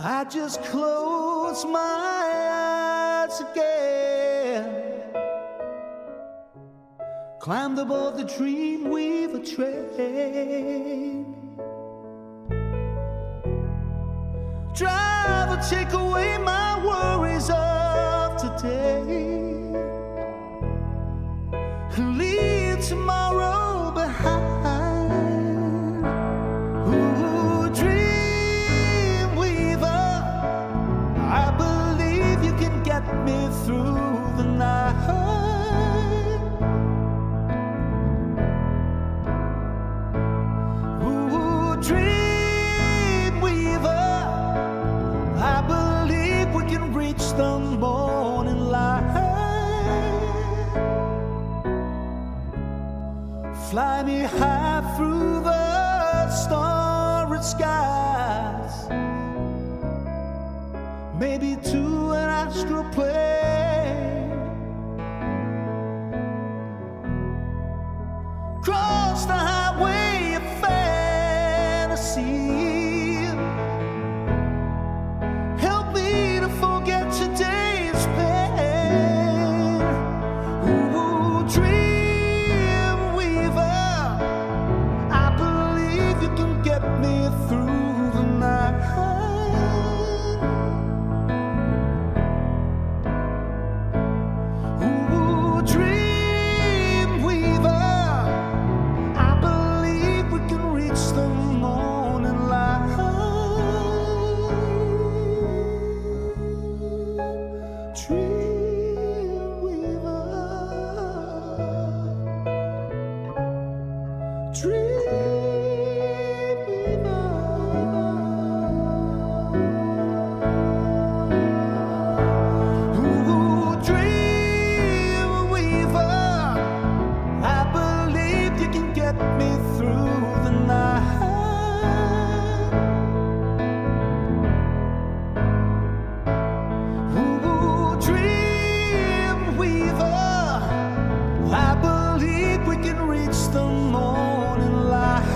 I just close my eyes again, climbed aboard the Dreamweaver train. Driver, take away my worries of today, leave tomorrow behind. Ooh, Dreamweaver, I believe you can get me through the night. Ooh, Dreamweaver, I believe we can reach the morning light. Fly me high through the starry skies, maybe to an astral plane. Cross the highway of fantasy, help me to forget today's pain. Ooh, Dreamweaver, I believe you can get me through the night. Ooh, Dreamweaver, I believe we can reach the morning light. Dreamweaver, Ooh, Dreamweaver, I believe you can get me through the night. Ooh, Dreamweaver, I believe we can reach the morning light.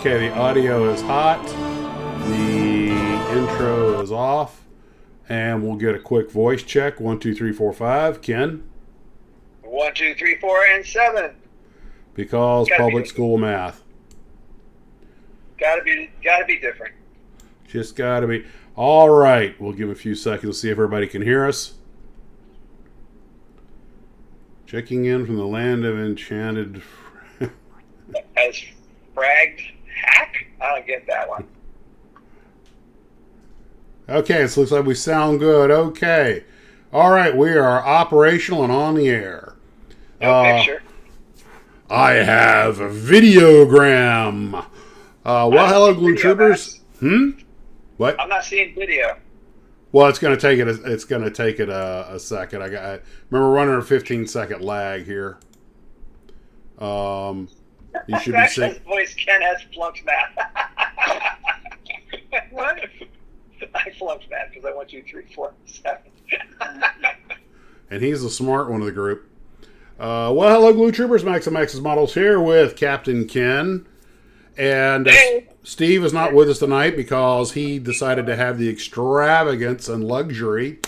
Okay, the audio is hot, the intro is off, and we'll get a quick voice check. 1, 2, 3, 4, 5. Ken? 1, 2, 3, 4, and 7. Because public school math. Gotta be different. Just gotta be. All right, we'll give a few seconds to see if everybody can hear us. Checking in from the land of enchanted. As fragged hack? I don't get that one. Okay, so looks like we sound good. Okay. All right, we are operational and on the air. No picture. I have a videogram. Well, hello, Blue Troopers. What? I'm not seeing video. Well, it's going to take it. It's going to take it a second. I remember running a 15-second lag here. You should be seeing. Voice Ken has flunked math. What? I flunked math because I went 2, 3, 4, 7. And he's the smart one of the group. Well, hello, Glue Troopers. Max and Max's Models here with Captain Ken. And Steve is not with us tonight because he decided to have the extravagance and luxury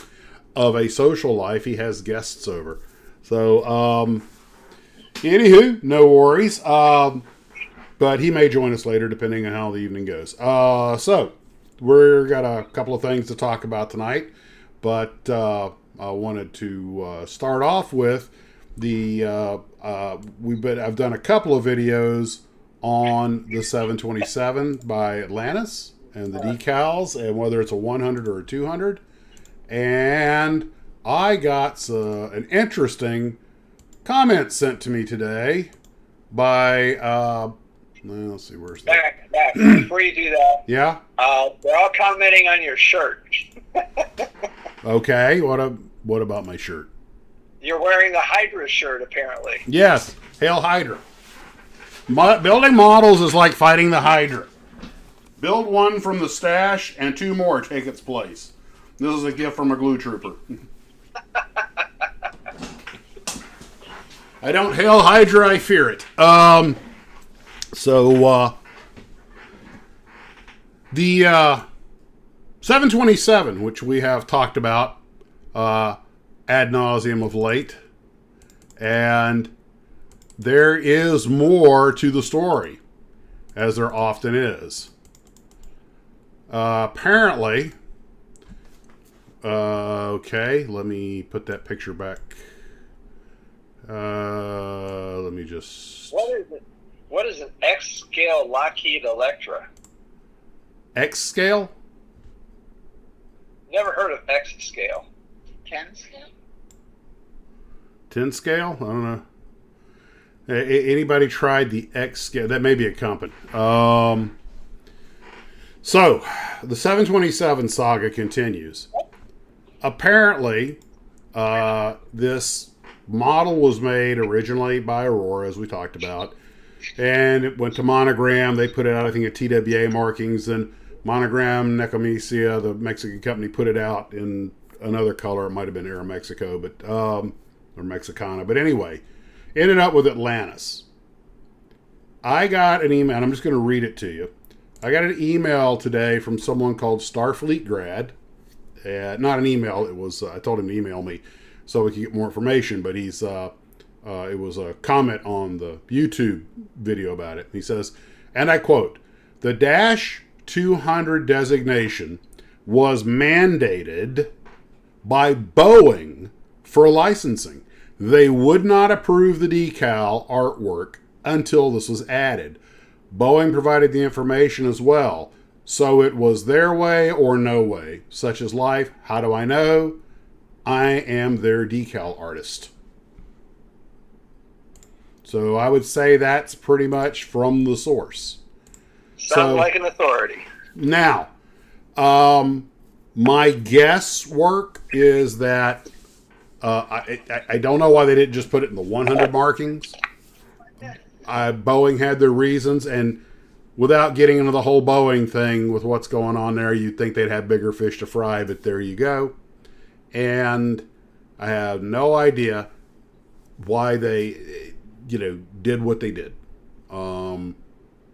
of a social life. He has guests over. So, anywho, no worries. But he may join us later depending on how the evening goes. So, we're got a couple of things to talk about tonight. But I wanted to start off with I've done a couple of videos on the 727 by Atlantis and the decals and whether it's a 100 or a 200. And I got an interesting comment sent to me today by, let's see, where's that? Back. Before you do that. Yeah? They're all commenting on your shirt. Okay. What about my shirt? You're wearing the Hydra shirt, apparently. Yes. Hail Hydra. Building models is like fighting the Hydra. Build one from the stash and 2 more take its place. This is a gift from a glue trooper. I don't hail Hydra, I fear it. The 727, which we have talked about ad nauseum of late, and there is more to the story, as there often is. Apparently, okay, let me put that picture back. Let me just... What is an X-scale Lockheed Electra? X-scale? Never heard of X-scale. 10 scale? 10 scale? I don't know. Anybody tried the X scale? That may be a company. So, the 727 saga continues. Apparently, this model was made originally by Aurora, as we talked about, and it went to Monogram. They put it out, I think, at TWA markings, and Monogram Necomesia, the Mexican company, put it out in another color. It might have been Aeromexico, but or Mexicana. But anyway, ended up with Atlantis. I got an email, and I'm just going to read it to you. I got an email today from someone called Starfleet Grad. Not an email. It was I told him to email me so we could get more information. But he's it was a comment on the YouTube video about it. He says, and I quote, "The Dash 200 designation was mandated by Boeing for licensing. They would not approve the decal artwork until this was added. Boeing provided the information as well. So it was their way or no way. Such is life. How do I know? I am their decal artist." So I would say that's pretty much from the source. Sounds like an authority. Now, my guesswork is that I don't know why they didn't just put it in the 100 markings. Boeing had their reasons, and without getting into the whole Boeing thing with what's going on there, you'd think they'd have bigger fish to fry, but there you go. And I have no idea why they, did what they did.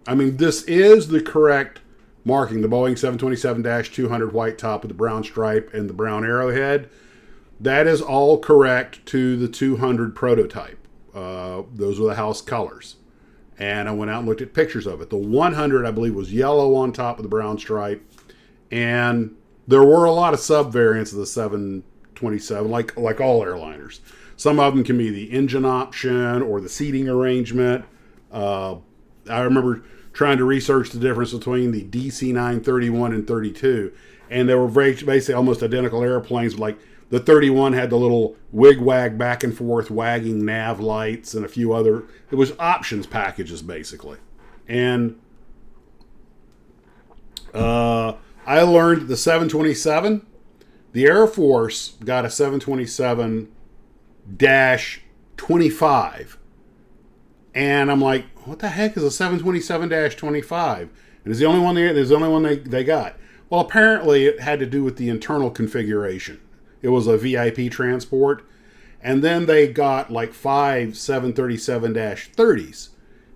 I mean, this is the correct marking, the Boeing 727-200 white top with the brown stripe and the brown arrowhead. That is all correct to the 200 prototype. Those were the house colors. And I went out and looked at pictures of it. The 100, I believe, was yellow on top with the brown stripe. And there were a lot of sub-variants of the 727, like all airliners. Some of them can be the engine option or the seating arrangement. I remember trying to research the difference between the DC-9 31 and 32. And they were basically almost identical airplanes. Like the 31 had the little wig-wag back and forth wagging nav lights and a few other. It was options packages, basically. And I learned the 727 The Air Force got a 727-25. And I'm like, what the heck is a 727-25? And it's the only one they got. Well, apparently it had to do with the internal configuration. It was a VIP transport. And then they got like 5 737-30s,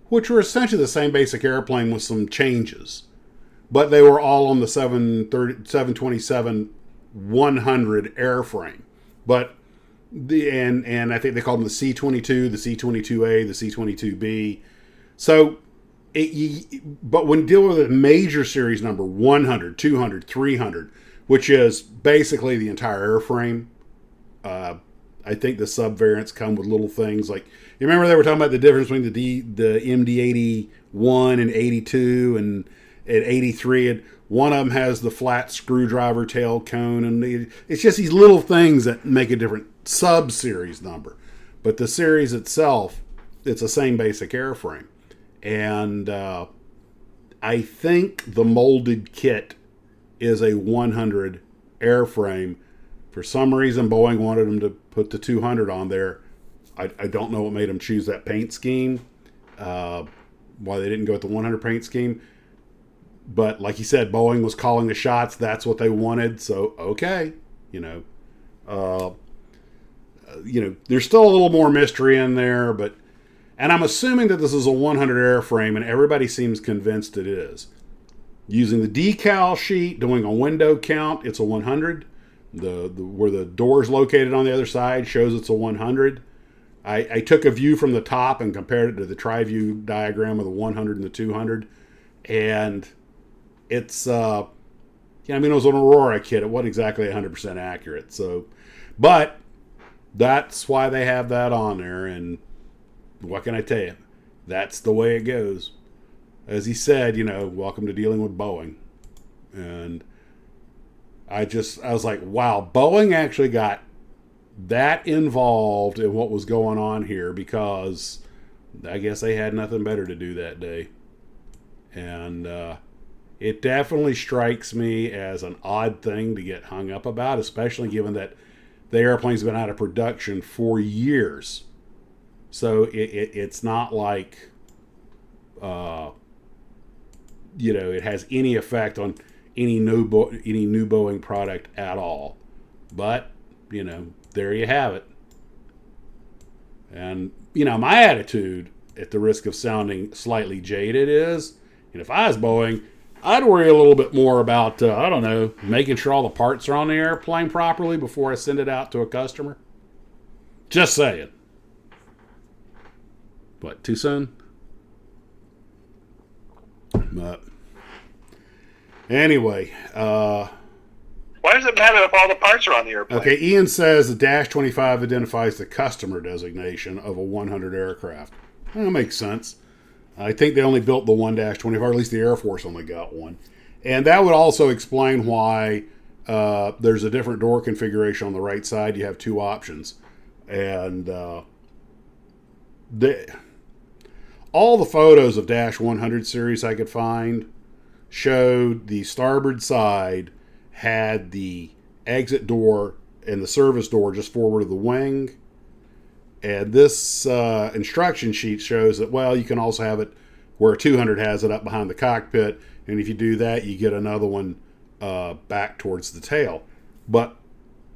which were essentially the same basic airplane with some changes. But they were all on the 727-100 airframe. But and I think they called them the C-22, the C-22A, the C-22B. So, but when you deal with a major series number, 100, 200, 300, which is basically the entire airframe, I think the sub-variants come with little things like, you remember they were talking about the difference between the MD-81 and 82 and 83, and one of them has the flat screwdriver tail cone, and it's just these little things that make a different sub-series number. But the series itself, it's the same basic airframe. And I think the molded kit is a 100 airframe. For some reason, Boeing wanted them to put the 200 on there. I don't know what made them choose that paint scheme, why they didn't go with the 100 paint scheme. But like you said, Boeing was calling the shots. That's what they wanted. So, okay, there's still a little more mystery in there, and I'm assuming that this is a 100 airframe, and everybody seems convinced it is. Using the decal sheet, doing a window count, it's a 100. Where the door is located on the other side shows it's a 100. I took a view from the top and compared it to the tri-view diagram of the 100 and the 200, and it's it was an Aurora kit. It wasn't exactly 100% accurate. So, but that's why they have that on there, and what can I tell you? That's the way it goes. As he said, welcome to dealing with Boeing. And I was like, wow, Boeing actually got that involved in what was going on here, because I guess they had nothing better to do that day. And it definitely strikes me as an odd thing to get hung up about, especially given that the airplane's been out of production for years. So it's not like, it has any effect on any new Boeing product at all. But, there you have it. And, my attitude, at the risk of sounding slightly jaded, is, if I was Boeing, I'd worry a little bit more about, making sure all the parts are on the airplane properly before I send it out to a customer. Just saying. What, too soon? But anyway. Why does it matter if all the parts are on the airplane? Okay, Ian says the Dash 25 identifies the customer designation of a 100 aircraft. That makes sense. I think they only built the one Dash 25, or at least the Air Force only got one. And that would also explain why there's a different door configuration on the right side. You have two options. And all the photos of Dash 100 series I could find showed the starboard side had the exit door and the service door just forward of the wing. And this instruction sheet shows that, you can also have it where a 200 has it up behind the cockpit. And if you do that, you get another one back towards the tail. But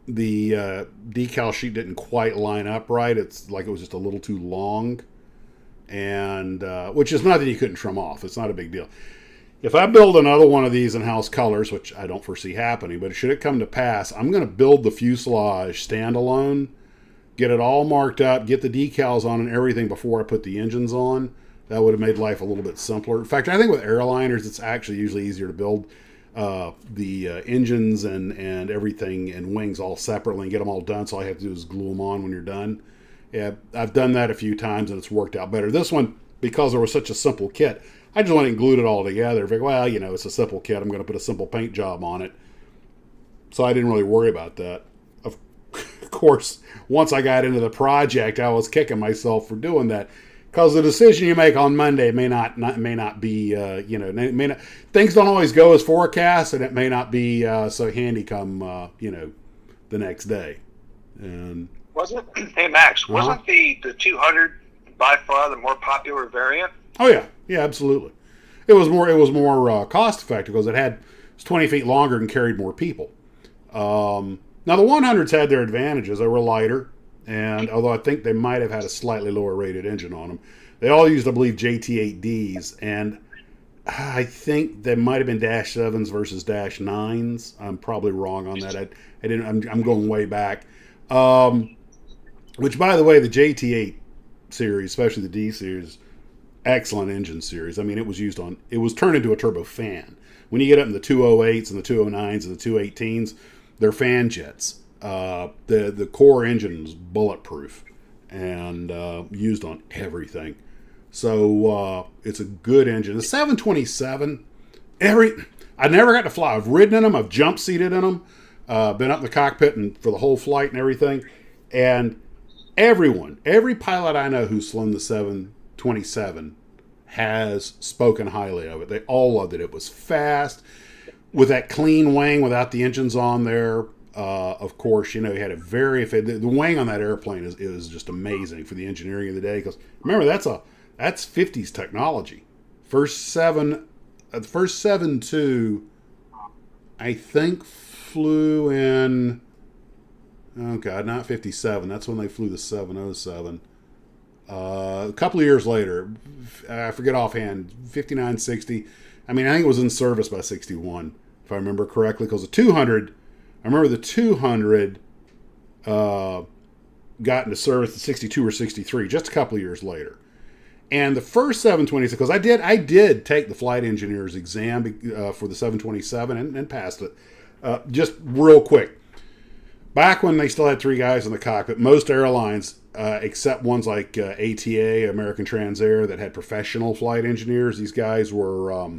the decal sheet didn't quite line up right. It's like it was just a little too long. And which is not that you couldn't trim off. It's not a big deal. If I build another one of these in-house colors, which I don't foresee happening, but should it come to pass, I'm going to build the fuselage standalone, get it all marked up, get the decals on and everything before I put the engines on. That would have made life a little bit simpler. In fact, I think with airliners, it's actually usually easier to build the engines and everything and wings all separately and get them all done. So all you have to do is glue them on when you're done. Yeah, I've done that a few times and it's worked out better. This one, because there was such a simple kit, I just went and glued it all together. It's a simple kit. I'm going to put a simple paint job on it. So I didn't really worry about that. Of course, once I got into the project, I was kicking myself for doing that. Because the decision you make on Monday may not be, things don't always go as forecast, and it may not be so handy come, the next day. And Hey Max, Uh-huh. wasn't the 200 by far the more popular variant? oh yeah, absolutely. It was more cost effective because it's 20 feet longer and carried more people. Now the 100s had their advantages. They were lighter, and although I think they might have had a slightly lower rated engine on them, they all used, I believe, JT8Ds, and I think they might have been Dash 7s versus Dash 9s. I'm probably wrong on that. I didn't. I'm going way back. Which, by the way, the JT8 series, especially the D series, excellent engine series. I mean, it was turned into a turbofan. When you get up in the 208s and the 209s and the 218s, they're fan jets. The core engine is bulletproof and used on everything. So it's a good engine. The 727, I never got to fly. I've ridden in them. I've jump seated in them. Been up in the cockpit and for the whole flight and everything. And every pilot I know who's flown the 727 has spoken highly of it. They all loved it. It was fast with that clean wing without the engines on there. Of course, you had a the wing on that airplane is just amazing for the engineering of the day. Because remember, that's 50s technology. First 7.2, I think, flew in. Oh God, not 57. That's when they flew the 707. A couple of years later, I forget offhand, 59, 60. I mean, I think it was in service by 61, if I remember correctly, because the 200, I remember the 200 got into service in 62 or 63, just a couple of years later. And the first 726, because I did take the flight engineer's exam for the 727 and passed it. Just real quick. Back when they still had 3 guys in the cockpit, most airlines, except ones like ATA, American Transair, that had professional flight engineers, these guys were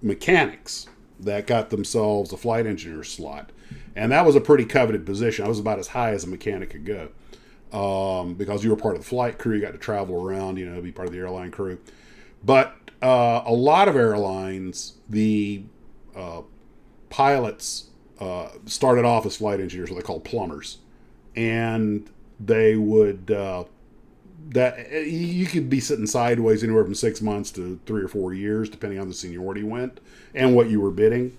mechanics that got themselves a flight engineer slot. And that was a pretty coveted position. I was about as high as a mechanic could go. Because you were part of the flight crew, you got to travel around, be part of the airline crew. But a lot of airlines, the pilots started off as flight engineers, what they called plumbers, and they would that you could be sitting sideways anywhere from 6 months to 3 or 4 years, depending on the seniority went and what you were bidding.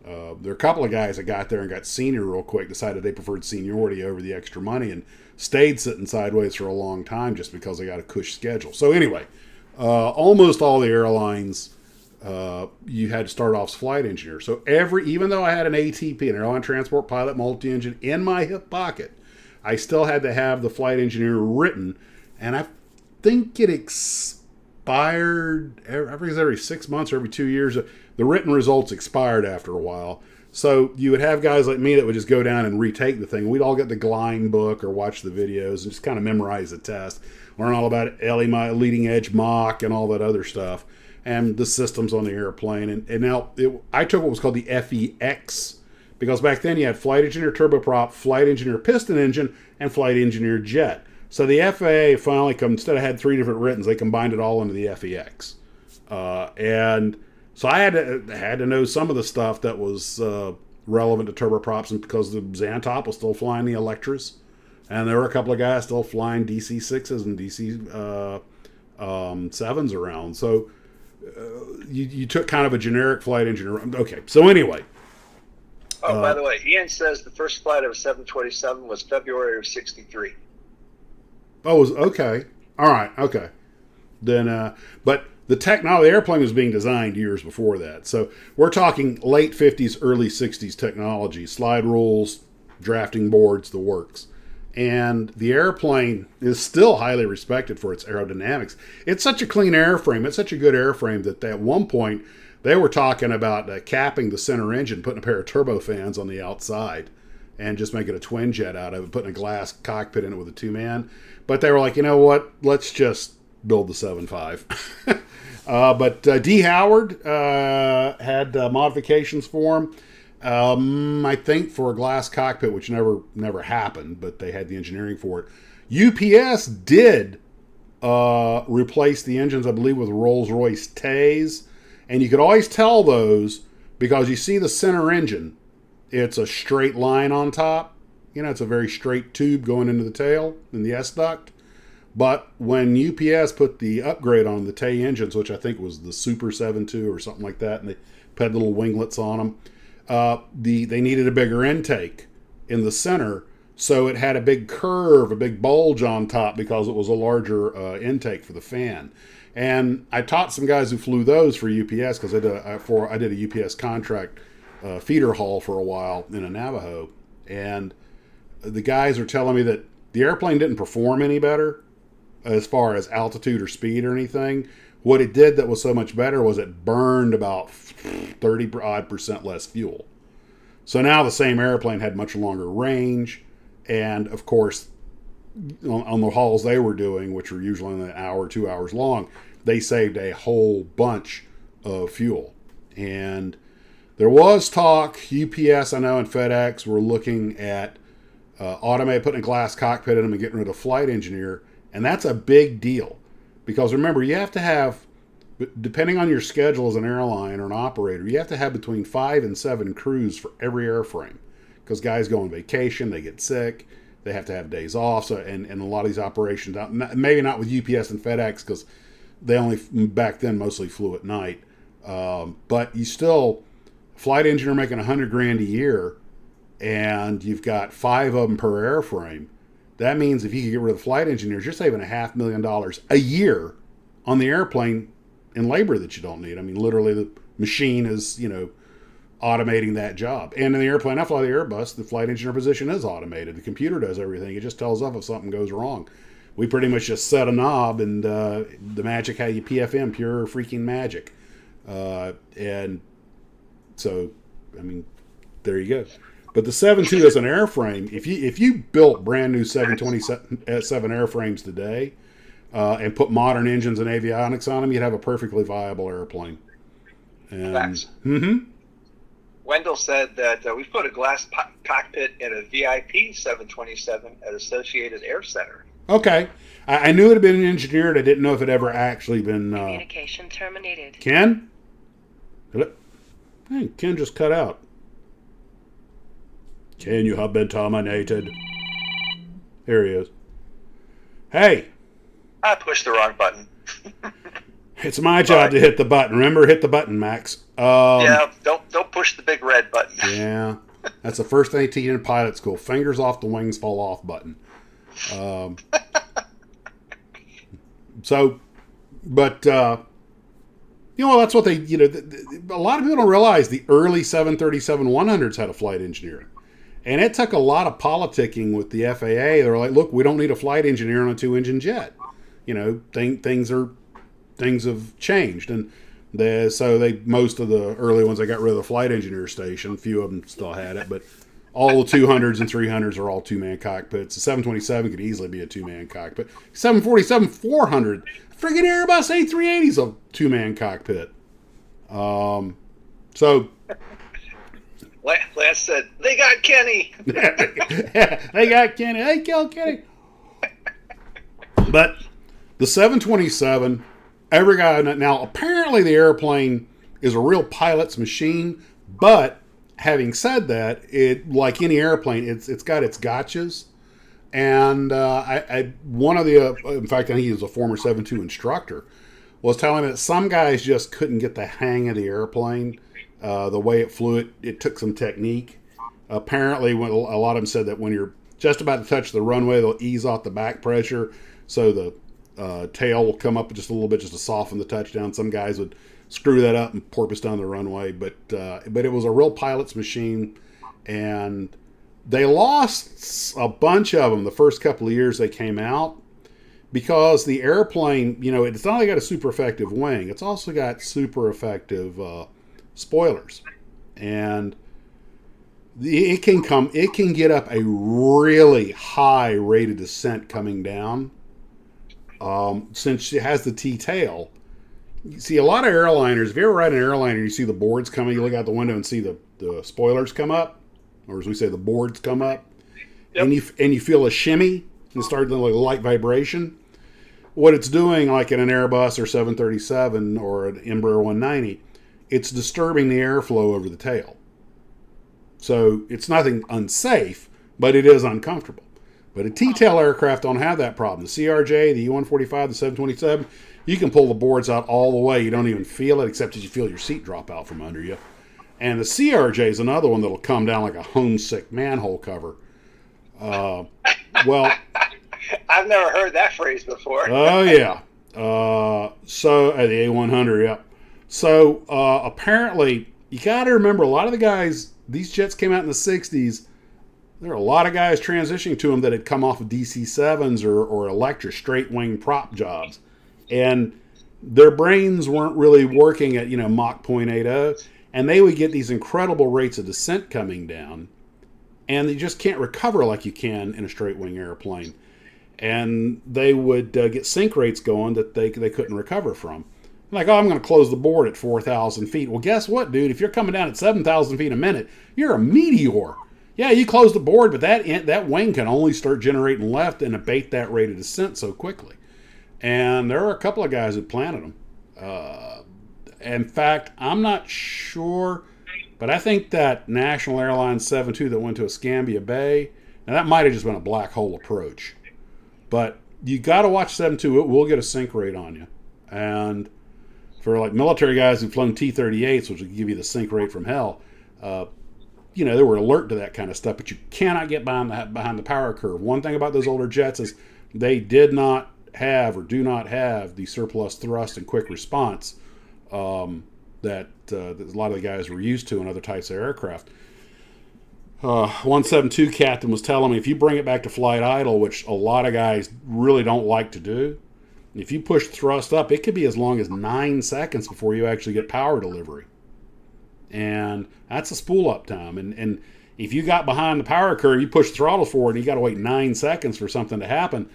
There are a couple of guys that got there and got senior real quick, decided they preferred seniority over the extra money, and stayed sitting sideways for a long time just because they got a cush schedule. So anyway, almost all the airlines, you had to start off as flight engineer. So even though I had an ATP, an airline transport pilot multi-engine, in my hip pocket, I still had to have the flight engineer written, and I think it expired every 6 months or every 2 years. The written results expired after a while. So you would have guys like me that would just go down and retake the thing. We'd all get the Glein book or watch the videos and just kind of memorize the test, learn all about leading edge Mach and all that other stuff, and the systems on the airplane. And now I took what was called the FEX, because back then you had flight engineer turboprop, flight engineer piston engine, and flight engineer jet. So the FAA finally, instead of had 3 different writtens, they combined it all into the FEX. And so I had to know some of the stuff that was relevant to turboprops, and because the Xantop was still flying the Electras, and there were a couple of guys still flying DC-6s and DC-7s around. So you took kind of a generic flight engineer. Okay, so anyway. Oh, by the way, Ian says the first flight of a 727 was February of 63. Oh, okay. All right, okay. Then, but the airplane was being designed years before that. So we're talking late 50s, early 60s technology, slide rules, drafting boards, the works. And the airplane is still highly respected for its aerodynamics. It's such a clean airframe. It's such a good airframe that at one point they were talking about capping the center engine, putting a pair of turbofans on the outside, and just making a twin jet out of it, putting a glass cockpit in it with a 2-man. But they were like, you know what? Let's just build the 7.5. But D. Howard had modifications for him. I think for a glass cockpit, which never happened, but they had the engineering for it. UPS did replace the engines, I believe, with Rolls-Royce Tays, and you could always tell those because you see the center engine it's a straight line on top. It's a very straight tube going into the tail in the S duct. But when UPS put the upgrade on the Tay engines, which I think was the Super 7.2 or something like that, and they put little winglets on them, they needed a bigger intake in the center, so it had a big curve, a big bulge on top because it was a larger intake for the fan. And I taught some guys who flew those for UPS because I did a UPS contract feeder haul for a while in a Navajo, and the guys are telling me that the airplane didn't perform any better as far as altitude or speed or anything. What it did that was so much better was it burned about 30% less fuel. So now the same airplane had much longer range, and of course, on the hauls they were doing, which were usually an hour, 2 hours long, they saved a whole bunch of fuel. And there was talk, UPS, I know, and FedEx were looking at putting a glass cockpit in them and getting rid of the flight engineer. And that's a big deal. Because remember, you have to have, depending on your schedule as an airline or an operator, you have to have between 5 and 7 crews for every airframe. Because guys go on vacation, they get sick, they have to have days off. So, and a lot of these operations, maybe not with UPS and FedEx, because they only, back then, mostly flew at night. But you still, flight engineer making $100,000 a year, and you've got 5 of them per airframe. That means if you could get rid of the flight engineers, you're saving $500,000 a year on the airplane in labor that you don't need. I mean, literally, the machine is, automating that job. And in the airplane, I fly the Airbus, the flight engineer position is automated. The computer does everything. It just tells us if something goes wrong. We pretty much just set a knob, and the magic, how you PFM, pure freaking magic. And so, I mean, there you go. But the 7.2 as an airframe, if you built brand new 727 airframes today and put modern engines and avionics on them, you'd have a perfectly viable airplane. And, Facts. Mm-hmm. Wendell said that we've put a glass cockpit in a VIP 727 at Associated Air Center. Okay. I knew it had been engineered. I didn't know if it ever actually been... Communication terminated. Ken? Hey, Ken just cut out. Ken, you have been terminated. Here he is. Hey! I pushed the wrong button. It's my job to hit the button. Remember, hit the button, Max. Yeah, don't push the big red button. Yeah. That's the first thing they teach in pilot school. Fingers off the wings fall off button. That's what they, a lot of people don't realize the early 737-100s had a flight engineer. And it took a lot of politicking with the FAA. They were like, look, we don't need a flight engineer on a 2-engine jet. Things have changed. And most of the early ones, they got rid of the flight engineer station. A few of them still had it, but all the 200s and 300s are all 2-man cockpits. The 727 could easily be a 2-man cockpit. 747-400, friggin' Airbus A380 is a 2-man cockpit. Lance said, they got Kenny. They got Kenny. They killed Kenny. But the 727, every guy, now apparently the airplane is a real pilot's machine, but having said that, it, like any airplane, it's got its gotchas. And one of the, in fact, I think he was a former 7.2 instructor, was telling me that some guys just couldn't get the hang of the airplane. The way it flew, it took some technique. Apparently, a lot of them said that when you're just about to touch the runway, they'll ease off the back pressure, so the tail will come up just a little bit just to soften the touchdown. Some guys would screw that up and porpoise down the runway, but it was a real pilot's machine, and they lost a bunch of them the first couple of years they came out because the airplane, it's not only got a super effective wing, it's also got super effective spoilers, and it can get up a really high rate of descent coming down. Since it has the T-tail, you see a lot of airliners. If you ever ride an airliner, you see the boards coming. You look out the window and see the spoilers come up, or as we say, the boards come up, Yep. and you feel a shimmy and start to like a light vibration. What it's doing, like in an Airbus or 737 or an Embraer 190, it's disturbing the airflow over the tail. So it's nothing unsafe, but it is uncomfortable. But a T-tail aircraft don't have that problem. The CRJ, the E-145, the 727, you can pull the boards out all the way. You don't even feel it, except as you feel your seat drop out from under you. And the CRJ is another one that'll come down like a homesick manhole cover. Well, I've never heard that phrase before. Oh, yeah. So, the A100, yeah. So, apparently, you got to remember, a lot of the guys, these jets came out in the 60s. There are a lot of guys transitioning to them that had come off of DC-7s or Electra straight wing prop jobs. And their brains weren't really working at, Mach 0.80. And they would get these incredible rates of descent coming down. And you just can't recover like you can in a straight wing airplane. And they would get sink rates going that they couldn't recover from. Like, I'm going to close the board at 4,000 feet. Well, guess what, dude? If you're coming down at 7,000 feet a minute, you're a meteor. Yeah, you close the board, but that wing can only start generating left and abate that rate of descent so quickly. And there are a couple of guys who planted them. In fact, I'm not sure, but I think that National Airlines 72 that went to Escambia Bay, and that might have just been a black hole approach. But you got to watch 72. It will get a sink rate on you. And for like military guys who've flown T-38s, which will give you the sink rate from hell, they were alert to that kind of stuff. But you cannot get behind the power curve. One thing about those older jets is they did not have or do not have the surplus thrust and quick response that a lot of the guys were used to in other types of aircraft. 172 captain was telling me, if you bring it back to flight idle, which a lot of guys really don't like to do, if you push thrust up, it could be as long as 9 seconds before you actually get power delivery. And that's a spool up time. And if you got behind the power curve, you push the throttle forward and you got to wait 9 seconds for something to happen,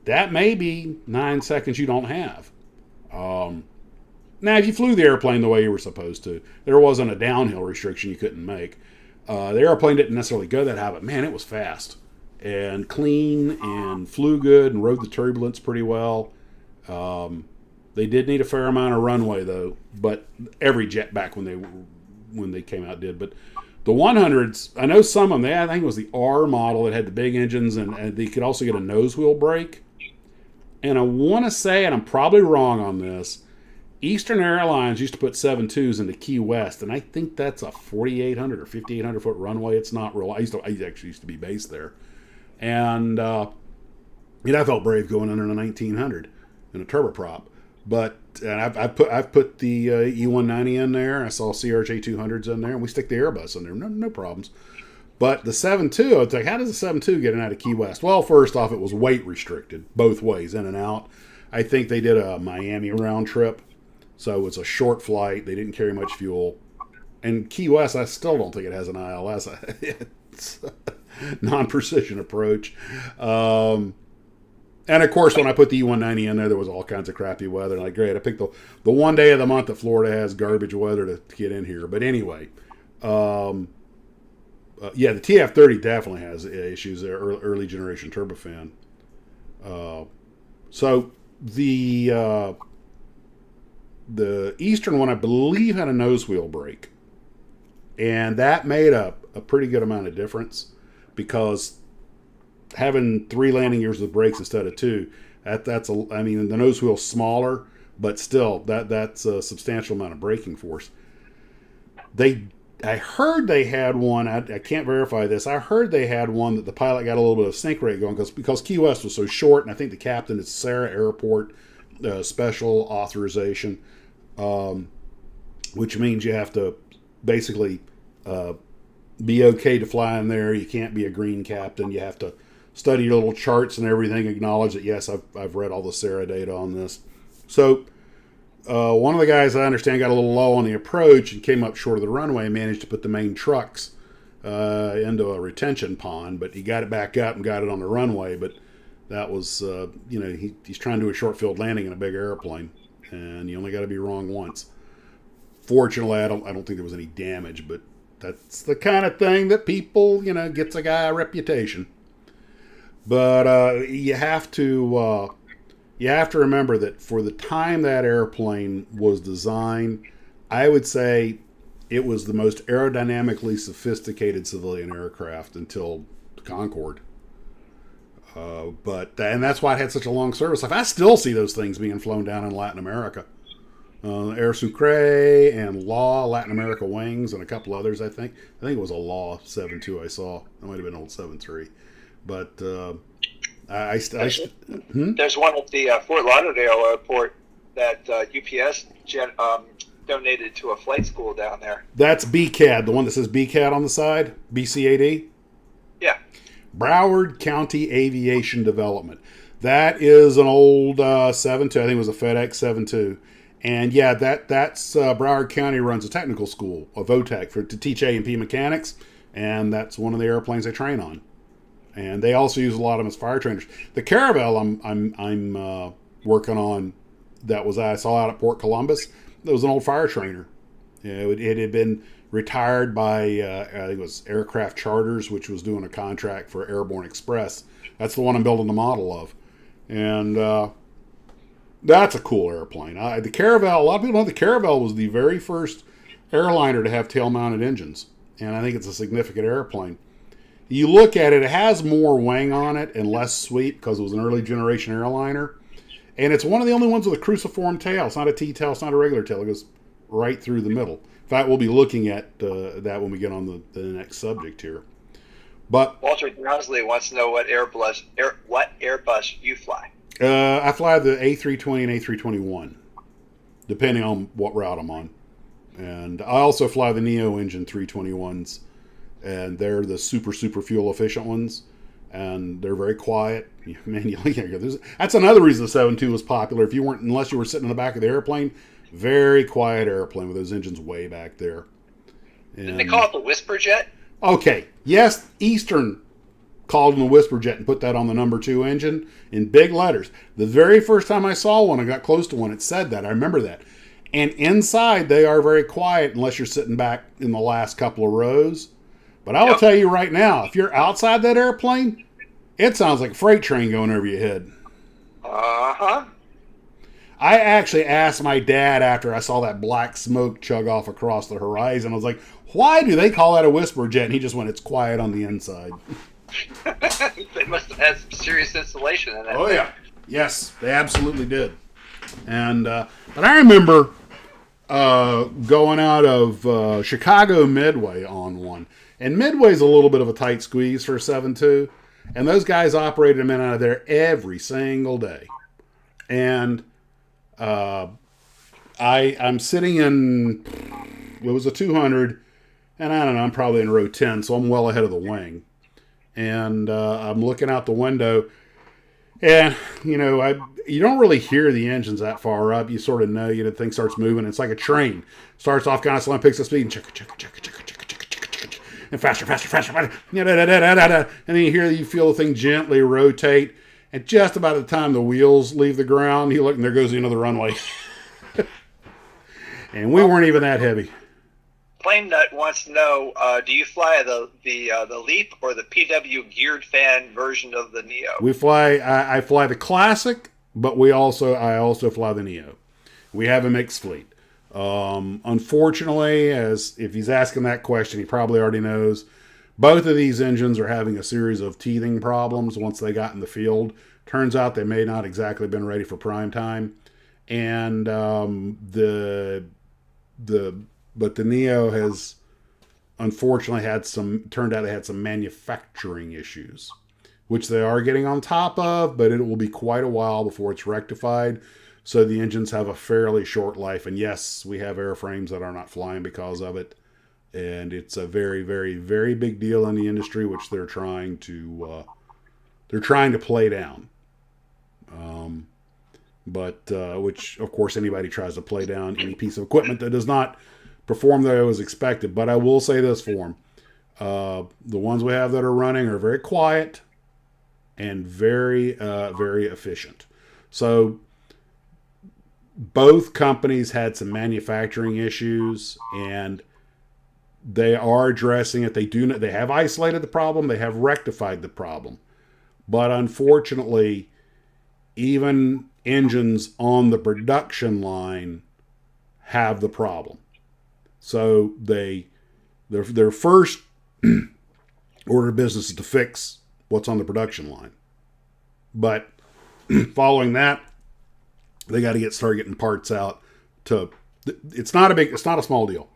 that may be 9 seconds you don't have. Now, if you flew the airplane the way you were supposed to, there wasn't a downhill restriction you couldn't make. The airplane didn't necessarily go that high, but man, it was fast and clean and flew good and rode the turbulence pretty well. They did need a fair amount of runway though, but every jet back when they came out did. But the 100s, I know some of them. I think it was the R model that had the big engines, and they could also get a nose wheel brake. And I want to say, and I'm probably wrong on this, Eastern Airlines used to put 72s into Key West, and I think that's a 4,800 or 5,800 foot runway. It's not real. I actually used to be based there, and I felt brave going under a 1900 in a turboprop. But I've put the E190 in there. I saw CRJ 200s in there, and we stick the Airbus in there. No problems. But the 7.2, I was like, how does the 7.2 get out of Key West? Well, first off, it was weight restricted both ways, in and out. I think they did a Miami round trip. So it's a short flight. They didn't carry much fuel. And Key West, I still don't think it has an ILS. It's a non-precision approach. And of course, when I put the E190 in there was all kinds of crappy weather. And like, great, I picked the one day of the month that Florida has garbage weather to get in here. But anyway, the TF30 definitely has issues there, early generation turbofan. So the Eastern one, I believe, had a nose wheel brake. And that made a pretty good amount of difference, because having 3 landing gears with brakes instead of 2, the nose wheel's smaller, but still, that's a substantial amount of braking force. I heard they had one, I can't verify this, I heard they had one that the pilot got a little bit of sink rate going, because Key West was so short, and I think the captain, it's Sarah Airport special authorization, which means you have to basically be okay to fly in there. You can't be a green captain. You have to study your little charts and everything, acknowledge that, yes, I've read all the Sarah data on this. So one of the guys, I understand, got a little low on the approach and came up short of the runway and managed to put the main trucks into a retention pond, but he got it back up and got it on the runway. But that was, he's trying to do a short field landing in a big airplane, and you only got to be wrong once. Fortunately, I don't think there was any damage, but that's the kind of thing that people, gets a guy a reputation. But you have to remember that for the time that airplane was designed, I would say it was the most aerodynamically sophisticated civilian aircraft until the Concorde. And that's why it had such a long service life. I still see those things being flown down in Latin America. Air Sucre and Law, Latin America Wings, and a couple others, I think. I think it was a Law 7.2 I saw. That might have been an old 7.3. But there's one at the Fort Lauderdale airport that UPS donated to a flight school down there. That's BCAD, the one that says BCAD on the side, BCAD? Yeah. Broward County Aviation Development. That is an old 7.2. I think it was a FedEx 7.2. And yeah, that's Broward County runs a technical school, a VOTEC, to teach A&P mechanics, and that's one of the airplanes they train on. And they also use a lot of them as fire trainers. The Caravelle I'm working on, I saw out at Port Columbus, that was an old fire trainer. It had been retired by I think it was Aircraft Charters, which was doing a contract for Airborne Express. That's the one I'm building the model of, and that's a cool airplane. The Caravelle, a lot of people know the Caravelle was the very first airliner to have tail-mounted engines, and I think it's a significant airplane. You look at it, it has more wing on it and less sweep because it was an early generation airliner, and it's one of the only ones with a cruciform tail. It's not a T-tail, it's not a regular tail. It goes right through the middle. In fact, we'll be looking at that when we get on the next subject here. But Walter Grounsley wants to know what Airbus you fly. I fly the A320 and A321, depending on what route I'm on. And I also fly the Neo engine 321s, and they're the super fuel efficient ones, and they're very quiet. Man, you look at it, that's another reason the 7.2 was popular. Unless you were sitting in the back of the airplane, very quiet airplane with those engines way back there. Didn't they call it the Whisper Jet? Okay, yes, Eastern called them the Whisper Jet and put that on the number 2 engine in big letters. The very first time I saw one, I got close to one, it said that. I remember that. And inside, they are very quiet unless you're sitting back in the last couple of rows. But I will tell you right now, if you're outside that airplane, it sounds like a freight train going over your head. Uh-huh. I actually asked my dad after I saw that black smoke chug off across the horizon. I was like, why do they call that a Whisper Jet? And he just went, it's quiet on the inside. They must have had some serious insulation in that. Oh, yeah. Yes, they absolutely did. And but I remember going out of Chicago Midway on one. And Midway's a little bit of a tight squeeze for a 7.2. And those guys operated them in and out of there every single day. And I'm sitting in, it was a 200, and I don't know, I'm probably in row 10, so I'm well ahead of the wing. And I'm looking out the window, and, you don't really hear the engines that far up. You sort of know, the thing starts moving. It's like a train. Starts off kind of slow, picks up speed, and and faster. And then you feel the thing gently rotate. And just about the time the wheels leave the ground, you look, and there goes the end of the runway. And we weren't even that heavy. Plane Nut wants to know: do you fly the Leap or the PW geared fan version of the Neo? I fly the Classic, but I also fly the Neo. We have a mixed fleet. Unfortunately, if he's asking that question, he probably already knows. Both of these engines are having a series of teething problems once they got in the field. Turns out they may not exactly been ready for prime time. And the Neo has unfortunately turned out they had some manufacturing issues, which they are getting on top of, but it will be quite a while before it's rectified. So the engines have a fairly short life. And yes, we have airframes that are not flying because of it. And it's a very, very, very big deal in the industry, which they're trying to play down. Which of course anybody tries to play down any piece of equipment that does not perform the way it was expected. But I will say this for them: the ones we have that are running are very quiet and very, very efficient. So both companies had some manufacturing issues, and they are addressing it. They have isolated the problem. They have rectified the problem. But unfortunately, even engines on the production line have the problem. So their first order of business is to fix what's on the production line. But following that, they got to start getting parts out. It's not a small deal.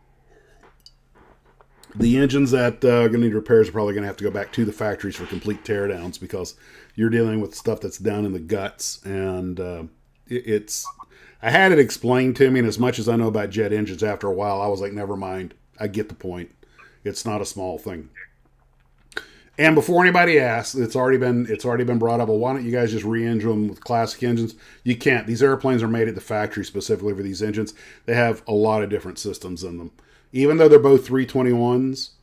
The engines that are going to need repairs are probably going to have to go back to the factories for complete teardowns, because you're dealing with stuff that's down in the guts. And I had it explained to me, and as much as I know about jet engines, after a while, I was like, never mind. I get the point. It's not a small thing. And before anybody asks, it's already been brought up. Well, why don't you guys just re-engine them with classic engines? You can't. These airplanes are made at the factory specifically for these engines. They have a lot of different systems in them. Even though they're both 321s,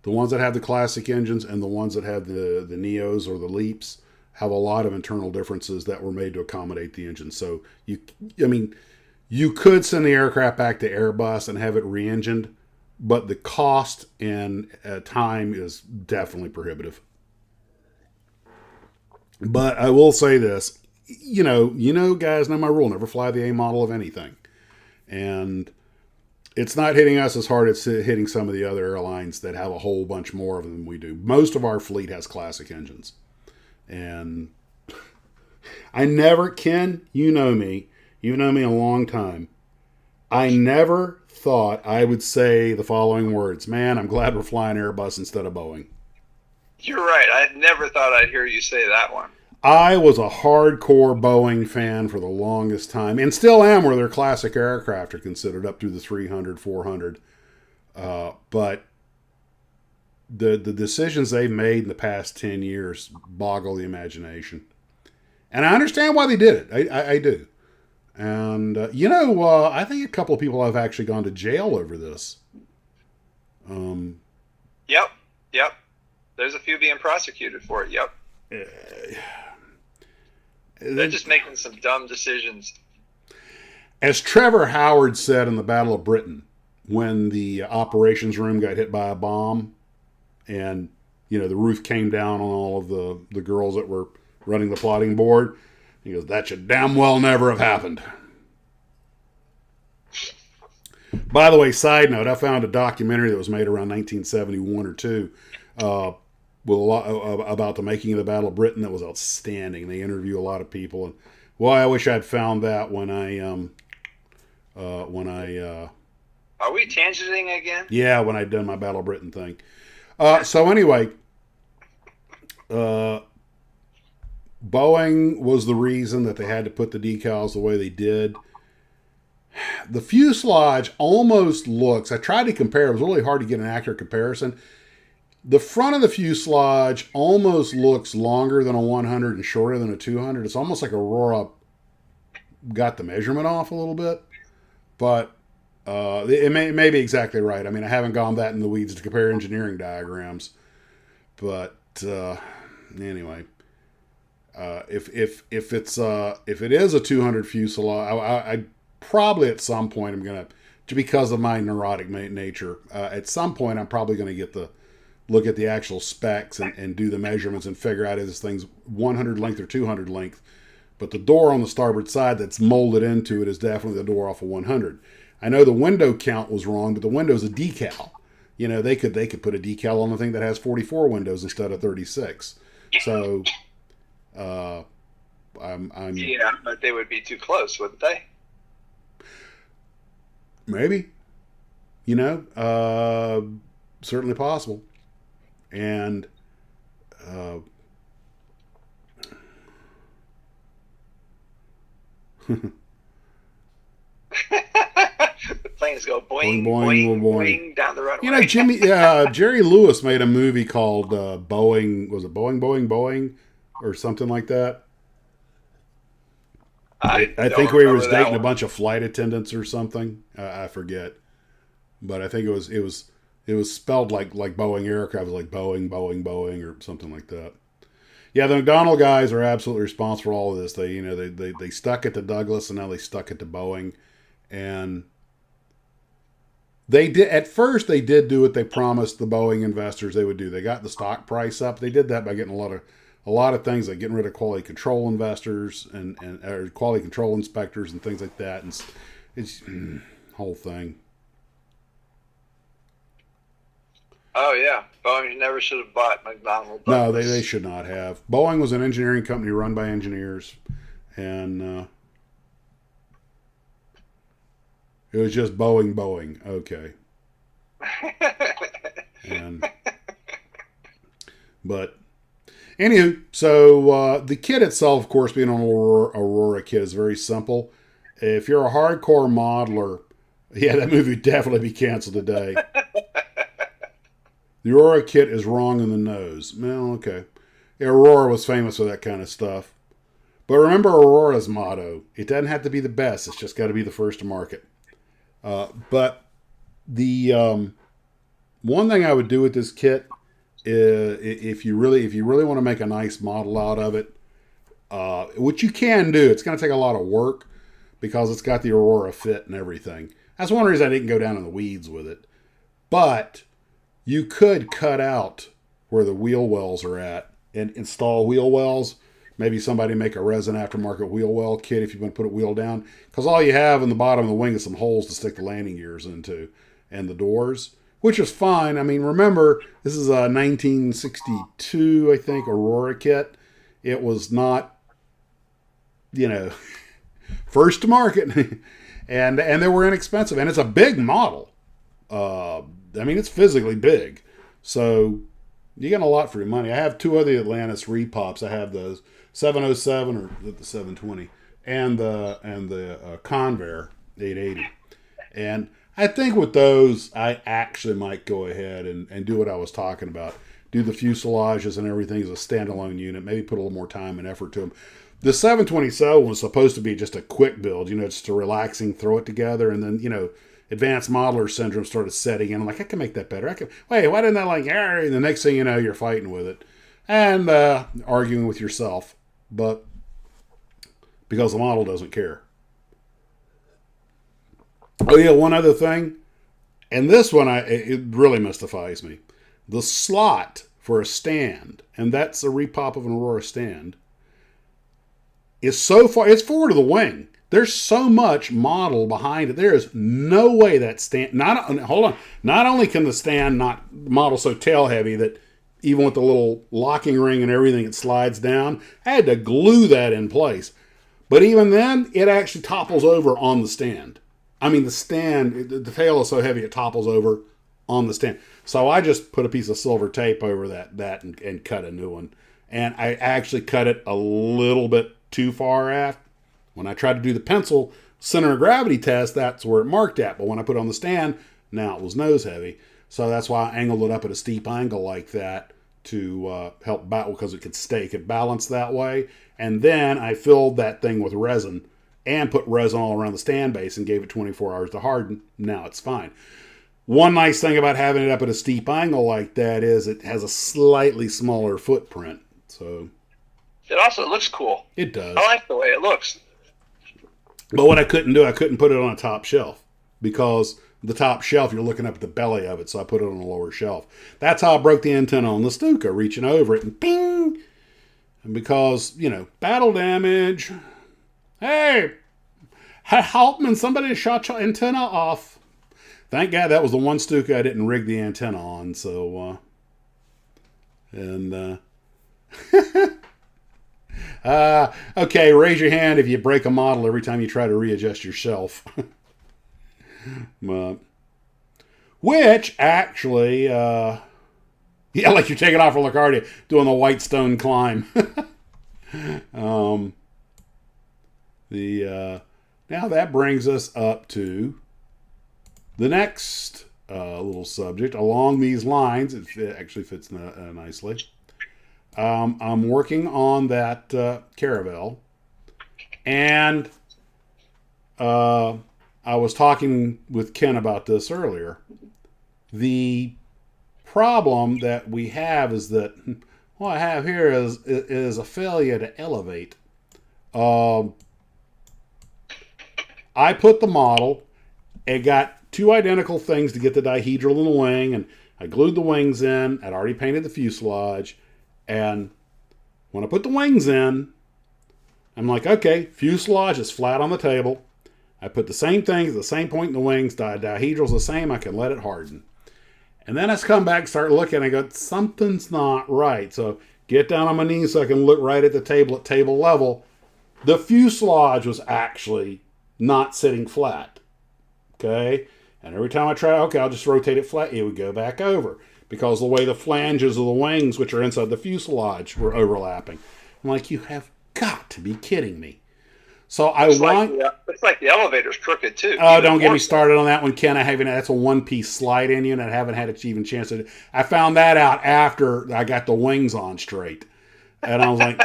the ones that have the classic engines and the ones that have the Neos or the Leaps have a lot of internal differences that were made to accommodate the engine. So you could send the aircraft back to Airbus and have it re-engined, but the cost and time is definitely prohibitive. But I will say this, guys know my rule: never fly the A model of anything, and it's not hitting us as hard as hitting some of the other airlines that have a whole bunch more of them than we do. Most of our fleet has classic engines. And I never, Ken, you know me. You've known me a long time. I never thought I would say the following words: man, I'm glad we're flying Airbus instead of Boeing. You're right. I never thought I'd hear you say that one. I was a hardcore Boeing fan for the longest time, and still am, where their classic aircraft are considered up through the 300, 400. But the decisions they've made in the past 10 years boggle the imagination. And I understand why they did it. I do. And, I think a couple of people have actually gone to jail over this. Yep. There's a few being prosecuted for it. Yep. They're just making some dumb decisions. As Trevor Howard said in the Battle of Britain, when the operations room got hit by a bomb and, the roof came down on all of the girls that were running the plotting board, he goes, that should damn well never have happened. By the way, side note, I found a documentary that was made around 1971 or 2 with a lot about the making of the Battle of Britain that was outstanding. They interview a lot of people, and I wish I'd found that when I Are we tangenting again? Yeah, when I'd done my Battle of Britain thing. So anyway, Boeing was the reason that they had to put the decals the way they did. The fuselage almost looks, I tried to compare, it was really hard to get an accurate comparison. The front of the fuselage almost looks longer than a 100 and shorter than a 200. It's almost like Aurora got the measurement off a little bit. But it may be exactly right. I mean, I haven't gone that in the weeds to compare engineering diagrams. But anyway, if it is a 200 fuselage, I probably at some point I'm going to, because of my neurotic nature, at some point I'm probably going to look at the actual specs and do the measurements and figure out if this thing's 100 length or 200 length. But the door on the starboard side that's molded into it is definitely the door off of 100. I know the window count was wrong, but the window's a decal. They could put a decal on the thing that has 44 windows instead of 36. So, I'm yeah, but they would be too close, wouldn't they? Maybe, certainly possible. And The planes go boing, boing, boing, boing down the runway. Jerry Lewis made a movie called Boeing. Was it Boeing, Boeing, Boeing, or something like that? I think where he was dating a bunch of flight attendants or something. I forget, but I think it was spelled like Boeing aircraft, like Boeing, Boeing, Boeing, or something like that. Yeah, the McDonnell guys are absolutely responsible for all of this. They stuck it to Douglas, and now they stuck it to Boeing, and they did at first. They did do what they promised the Boeing investors they would do. They got the stock price up. They did that by getting a lot of things, like getting rid of quality control investors and or quality control inspectors and things like that. And it's whole thing. Oh yeah, Boeing never should have bought McDonnell No, Douglas. they should not have. Boeing was an engineering company run by engineers, and it was just Boeing. Okay, and but anywho, so the kit itself, of course, being an Aurora kit, is very simple. If you're a hardcore modeler, yeah, that movie would definitely be canceled today. The Aurora kit is wrong in the nose. Well, okay. Aurora was famous for that kind of stuff. But remember Aurora's motto: it doesn't have to be the best; it's just got to be the first to market. But the one thing I would do with this kit, if you really want to make a nice model out of it, which you can do, it's going to take a lot of work because it's got the Aurora fit and everything. That's one reason I didn't go down in the weeds with it. But you could cut out where the wheel wells are at and install wheel wells. Maybe somebody make a resin aftermarket wheel well kit if you want to put a wheel down. Because all you have in the bottom of the wing is some holes to stick the landing gears into and the doors, which is fine. I mean, remember, this is a 1962, I think, Aurora kit. It was not, first to market. and they were inexpensive. And it's a big model. I mean, it's physically big. So you get a lot for your money. I have two other Atlantis repops. I have the 707 or the 720 and the Convair 880. And I think with those, I actually might go ahead and do what I was talking about. Do the fuselages and everything as a standalone unit. Maybe put a little more time and effort to them. The 727 was supposed to be just a quick build, just a relaxing, throw it together, and then, advanced modeler syndrome started setting in. I'm like, I can make that better. Wait, why didn't I like, and the next thing you know, you're fighting with it and arguing with yourself, but because the model doesn't care. Oh yeah, one other thing, and this one, it really mystifies me. The slot for a stand, and that's a repop of an Aurora stand, is so far, it's forward of the wing. There's so much model behind it. There is no way that stand, not only can the stand not model so tail heavy that even with the little locking ring and everything, it slides down. I had to glue that in place. But even then, it actually topples over on the stand. I mean, the stand, the tail is so heavy it topples over on the stand. So I just put a piece of silver tape over that and cut a new one. And I actually cut it a little bit too far aft. When I tried to do the pencil center of gravity test, that's where it marked at. But when I put it on the stand, now it was nose heavy. So that's why I angled it up at a steep angle like that to help battle, because it could balance that way. And then I filled that thing with resin and put resin all around the stand base and gave it 24 hours to harden. Now it's fine. One nice thing about having it up at a steep angle like that is it has a slightly smaller footprint. So it also looks cool. It does. I like the way it looks. But what I couldn't do, I couldn't put it on a top shelf because the top shelf, you're looking up at the belly of it, so I put it on a lower shelf. That's how I broke the antenna on the Stuka, reaching over it and ping! And because, battle damage. Hey, Hauptmann, somebody shot your antenna off. Thank God that was the one Stuka I didn't rig the antenna on, so, okay, raise your hand if you break a model every time you try to readjust your shelf. Which, actually, like you're taking off for LaGuardia, doing the Whitestone climb. Now that brings us up to the next little subject. Along these lines, it actually fits nicely. I'm working on that Caravelle, and I was talking with Ken about this earlier. The problem that we have is that what I have here is a failure to elevate. I put the model, it got two identical things to get the dihedral in the wing, and I glued the wings in. I'd already painted the fuselage. And when I put the wings in, I'm like, okay, fuselage is flat on the table. I put the same things at the same point in the wings. Dihedral's the same. I can let it harden. And then I come back and start looking. I go, something's not right. So get down on my knees so I can look right at the table at table level. The fuselage was actually not sitting flat. Okay? And every time I try, okay, I'll just rotate it flat, it would go back over. Because the way the flanges of the wings, which are inside the fuselage, were overlapping. I'm like, you have got to be kidding me. So it's like the elevator's crooked too. Oh, don't get me started on that one, Ken. that's a one-piece slide in unit. I haven't had a even chance to. I found that out after I got the wings on straight, and I was like,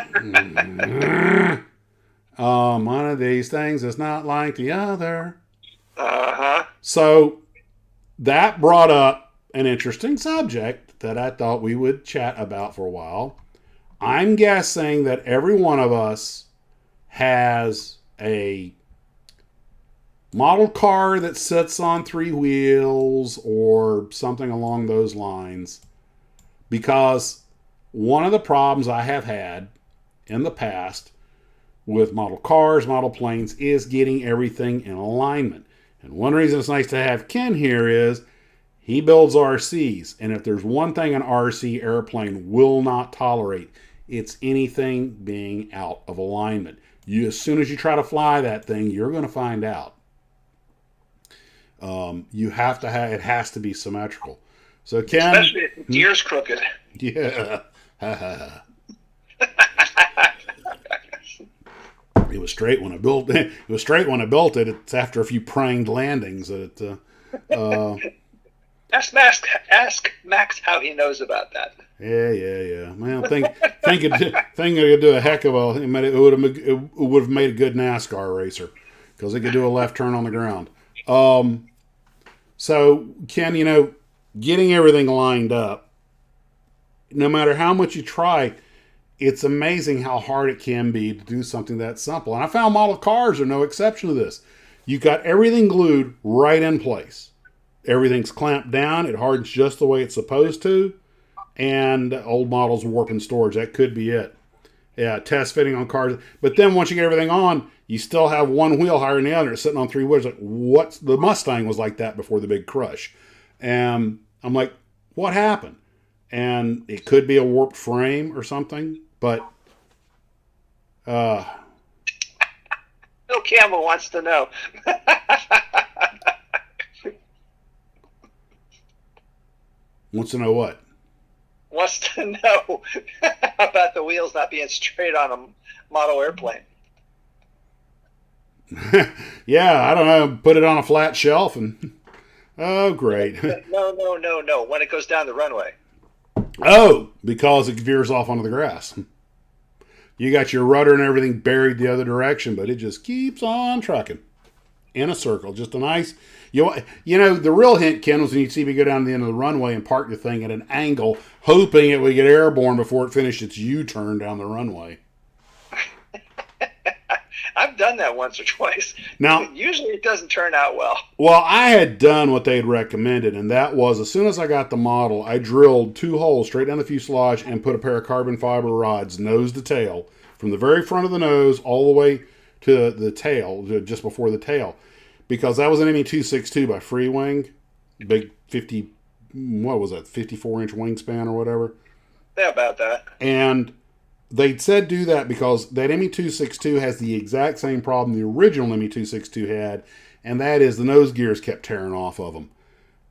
one of these things is not like the other. So that brought up an interesting subject that I thought we would chat about for a while. I'm guessing that every one of us has a model car that sits on 3 wheels or something along those lines, because one of the problems I have had in the past with model cars, model planes, is getting everything in alignment. And one reason it's nice to have Ken here is he builds RCs, and if there's one thing an RC airplane will not tolerate, it's anything being out of alignment. As soon as you try to fly that thing, you're going to find out. It has to be symmetrical. So Ken, especially if the gear's crooked. Yeah. It was straight when I built it. It was straight when I built it. It's after a few pranged landings that Ask Max how he knows about that. Yeah. Well, think it could do a heck of a. It would have made a good NASCAR racer because it could do a left turn on the ground. So Ken, getting everything lined up, no matter how much you try, it's amazing how hard it can be to do something that simple. And I found model cars are no exception to this. You got everything glued right in place. Everything's clamped down. It hardens just the way it's supposed to. And old models warp in storage. That could be it. Yeah, test fitting on cars. But then once you get everything on, you still have one wheel higher than the other. It's sitting on 3 wheels. Like, the Mustang was like that before the big crush. And I'm like, what happened? And it could be a warped frame or something. But Bill Campbell wants to know. Wants to know what? Wants to know about the wheels not being straight on a model airplane. Yeah, I don't know. Put it on a flat shelf and... Oh, great. No. When it goes down the runway. Oh, because it veers off onto the grass. You got your rudder and everything buried the other direction, but it just keeps on trucking in a circle. Just a nice... the real hint, Ken, was when you see me go down to the end of the runway and park the thing at an angle, hoping it would get airborne before it finished its U-turn down the runway. I've done that once or twice. Now, usually it doesn't turn out well. Well, I had done what they had recommended, and that was as soon as I got the model, I drilled 2 holes straight down the fuselage and put a pair of carbon fiber rods nose to tail from the very front of the nose all the way to the tail, just before the tail. Because that was an ME-262 by Freewing, big 54-inch wingspan or whatever. Yeah, about that. And they said do that because that ME-262 has the exact same problem the original ME-262 had, and that is the nose gears kept tearing off of them.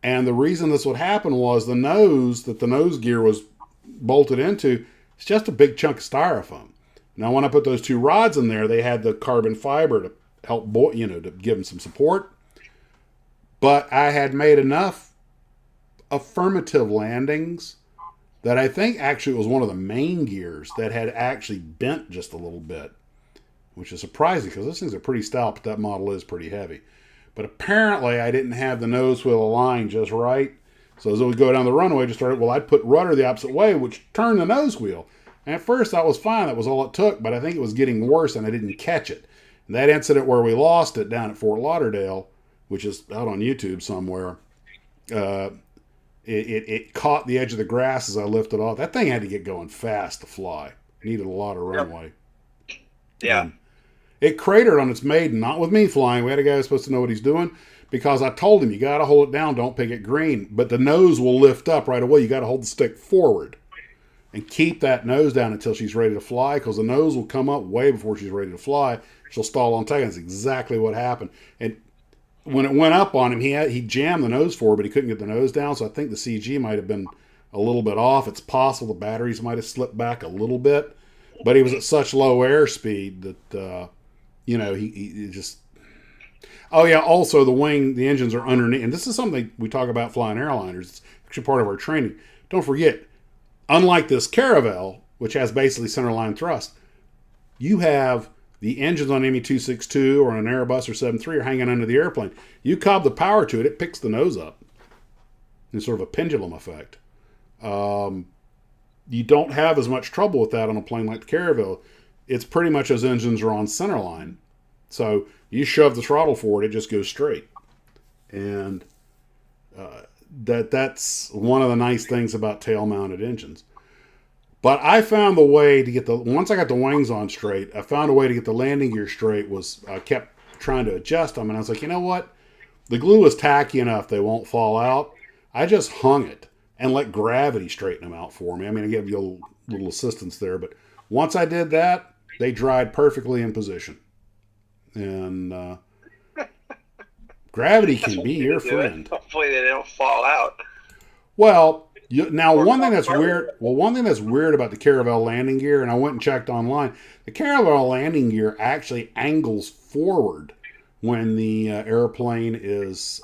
And the reason this would happen was the nose that the nose gear was bolted into is just a big chunk of styrofoam. Now, when I put those 2 rods in there, they had the carbon fiber to help, to give them some support. But I had made enough affirmative landings that I think actually it was one of the main gears that had actually bent just a little bit, which is surprising because those things are pretty stout, but that model is pretty heavy. But apparently I didn't have the nose wheel aligned just right. So as it would go down the runway, I'd put rudder the opposite way, which turned the nose wheel. And at first that was fine. That was all it took, but I think it was getting worse and I didn't catch it. And that incident where we lost it down at Fort Lauderdale, which is out on YouTube somewhere, it caught the edge of the grass as I lifted off. That thing had to get going fast to fly. It needed a lot of runway. Yeah. It cratered on its maiden, not with me flying. We had a guy who's supposed to know what he's doing, because I told him, you got to hold it down, don't pick it green. But the nose will lift up right away. You got to hold the stick forward and keep that nose down until she's ready to fly, because the nose will come up way before she's ready to fly. She'll stall on takeoff. That's exactly what happened. And when it went up on him, he jammed the nose forward, but he couldn't get the nose down. So I think the CG might have been a little bit off. It's possible the batteries might have slipped back a little bit, but he was at such low airspeed that he just. Oh yeah. Also, the engines are underneath, and this is something we talk about flying airliners. It's actually part of our training. Don't forget, unlike this Caravelle, which has basically centerline thrust, you have the engines on ME-262 or an Airbus or 73 are hanging under the airplane. You cob the power to it, it picks the nose up. It's sort of a pendulum effect. You don't have as much trouble with that on a plane like the Caravelle. It's pretty much those engines are on centerline. So you shove the throttle forward, it just goes straight. And that's one of the nice things about tail-mounted engines. But I found the way to get once I got the wings on straight, I found a way to get the landing gear straight. I kept trying to adjust them, and I was like, you know what? The glue is tacky enough they won't fall out. I just hung it and let gravity straighten them out for me. I mean, I gave you a little assistance there, but once I did that, they dried perfectly in position. And gravity can be your friend. Hopefully they don't fall out. Well, one thing that's weird. Well, one thing that's weird about the Caravelle landing gear, and I went and checked online, the Caravelle landing gear actually angles forward when the airplane is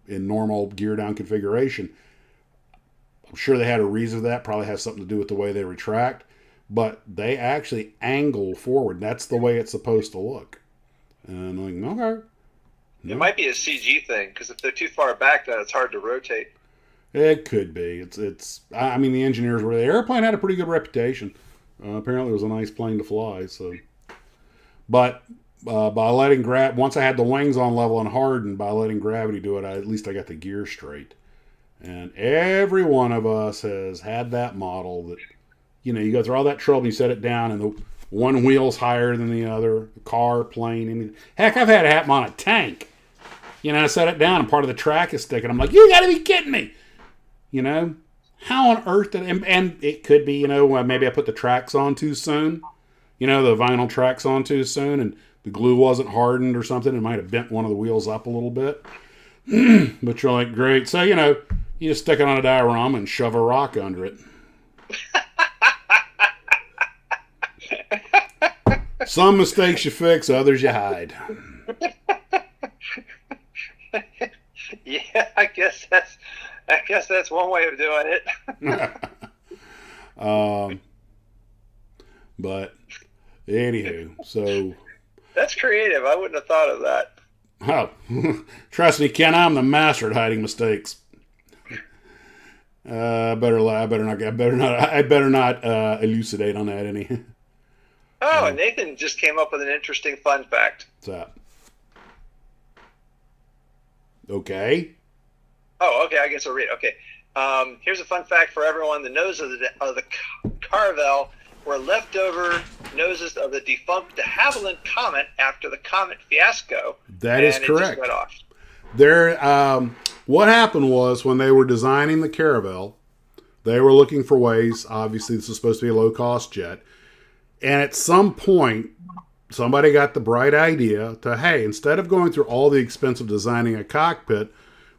in normal gear down configuration. I'm sure they had a reason for that. Probably has something to do with the way they retract, but they actually angle forward. That's the way it's supposed to look. And I'm like, okay. It might be a CG thing, because if they're too far back, then it's hard to rotate. It could be. I mean, the engineers the airplane had a pretty good reputation. Apparently, it was a nice plane to fly. So, but by letting once I had the wings on level and hardened, by letting gravity do it, at least I got the gear straight. And every one of us has had that model that, you go through all that trouble, you set it down, and the one wheel's higher than the other, the car, plane, anything. Heck, I've had it happen on a tank. I set it down and part of the track is sticking. I'm like, you got to be kidding me. How on earth did and it could be, maybe I put the tracks on too soon. The vinyl tracks on too soon and the glue wasn't hardened or something. It might have bent one of the wheels up a little bit. But you're like, great. So, you just stick it on a diorama and shove a rock under it. Some mistakes you fix, others you hide. Yeah, I guess that's one way of doing it. But anywho, so that's creative. I wouldn't have thought of that. Oh, trust me, Ken, I'm the master at hiding mistakes. I better not elucidate on that any. Oh, and Nathan just came up with an interesting fun fact. What's that? Okay. Oh, okay. I guess I'll read it. Okay. Here's a fun fact for everyone: the nose of the Caravelle were leftover noses of the defunct de Havilland comet after the comet fiasco. That is correct. It just went off. What happened was when they were designing the Caravelle, they were looking for ways. Obviously, this is supposed to be a low-cost jet. And at some point, somebody got the bright idea to, hey, instead of going through all the expense of designing a cockpit,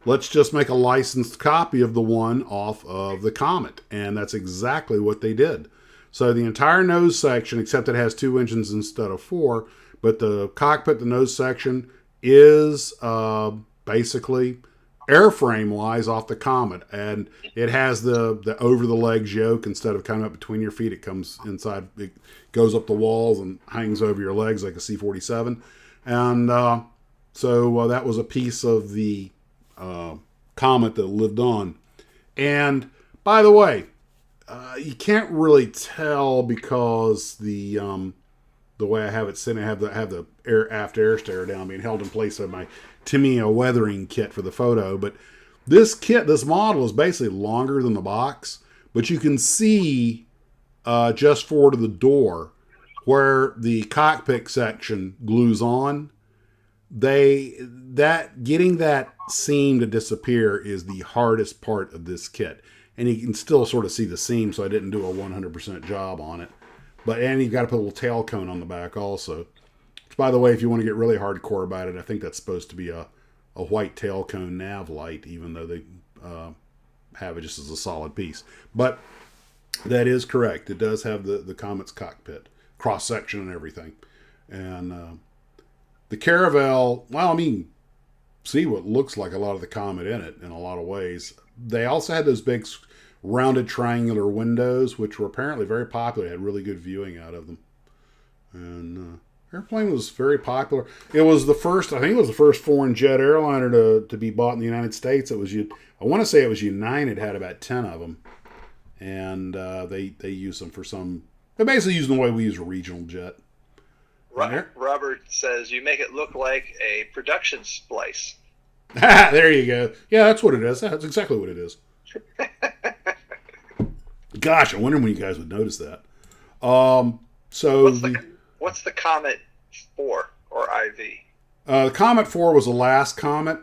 let's just make a licensed copy of the one off of the Comet. And that's exactly what they did. So the entire nose section, except it has 2 engines instead of 4, but the cockpit, the nose section, is basically airframe-wise off the Comet. And it has the over-the-legs yoke. Instead of coming up between your feet, it comes inside. It goes up the walls and hangs over your legs like a C-47. And so that was a piece of the Comet that lived on. And by the way, you can't really tell because the way I have it sitting, I have the aft air stair down being held in place of my Tamiya weathering kit for the photo. But this model is basically longer than the box, but you can see just forward of the door where the cockpit section glues on, getting that seam to disappear is the hardest part of this kit. And you can still sort of see the seam, so I didn't do a 100% job on it. And you've got to put a little tail cone on the back also. Which, by the way, if you want to get really hardcore about it, I think that's supposed to be a white tail cone nav light, even though they have it just as a solid piece. But that is correct. It does have the Comet's cockpit, cross-section and everything. And the Caravelle, well, I mean, see what looks like a lot of the Comet in it in a lot of ways. They also had those big rounded triangular windows, which were apparently very popular. They had really good viewing out of them. And airplane was very popular. It was the first, I think it was the first foreign jet airliner to be bought in the United States. I want to say it was United had about 10 of them. And they use them for some, they basically use them the way we use a regional jet. Robert says you make it look like a production splice. There you go. Yeah, that's what it is. That's exactly what it is. Gosh, I wonder when you guys would notice that. What's the Comet 4 or IV? The Comet 4 was the last Comet,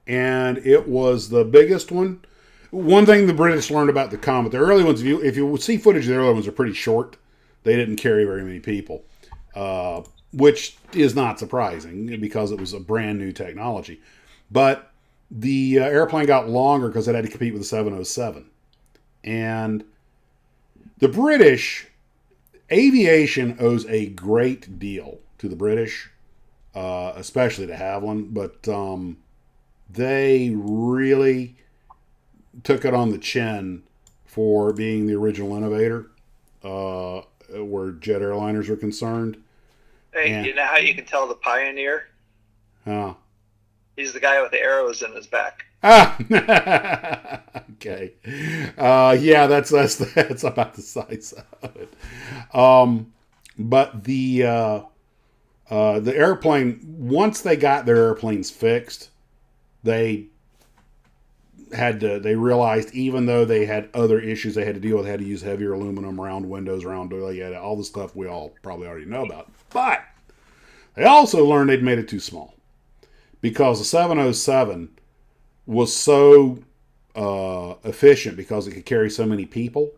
and it was the biggest one. One thing the British learned about the Comet, the early ones, if you see footage of the early ones, are pretty short. They didn't carry very many people, which is not surprising because it was a brand new technology. But the airplane got longer because it had to compete with the 707. And the British, aviation owes a great deal to the British, especially to Havilland, but they really took it on the chin for being the original innovator where jet airliners are concerned. Hey, you know how you can tell the pioneer? He's the guy with the arrows in his back. Okay. Yeah, that's about the size of it. But the airplane, once they got their airplanes fixed, they realized even though they had other issues they had to deal with, they had to use heavier aluminum, round windows, round door, all the stuff we all probably already know about. But they also learned they'd made it too small. Because the 707 was so efficient because it could carry so many people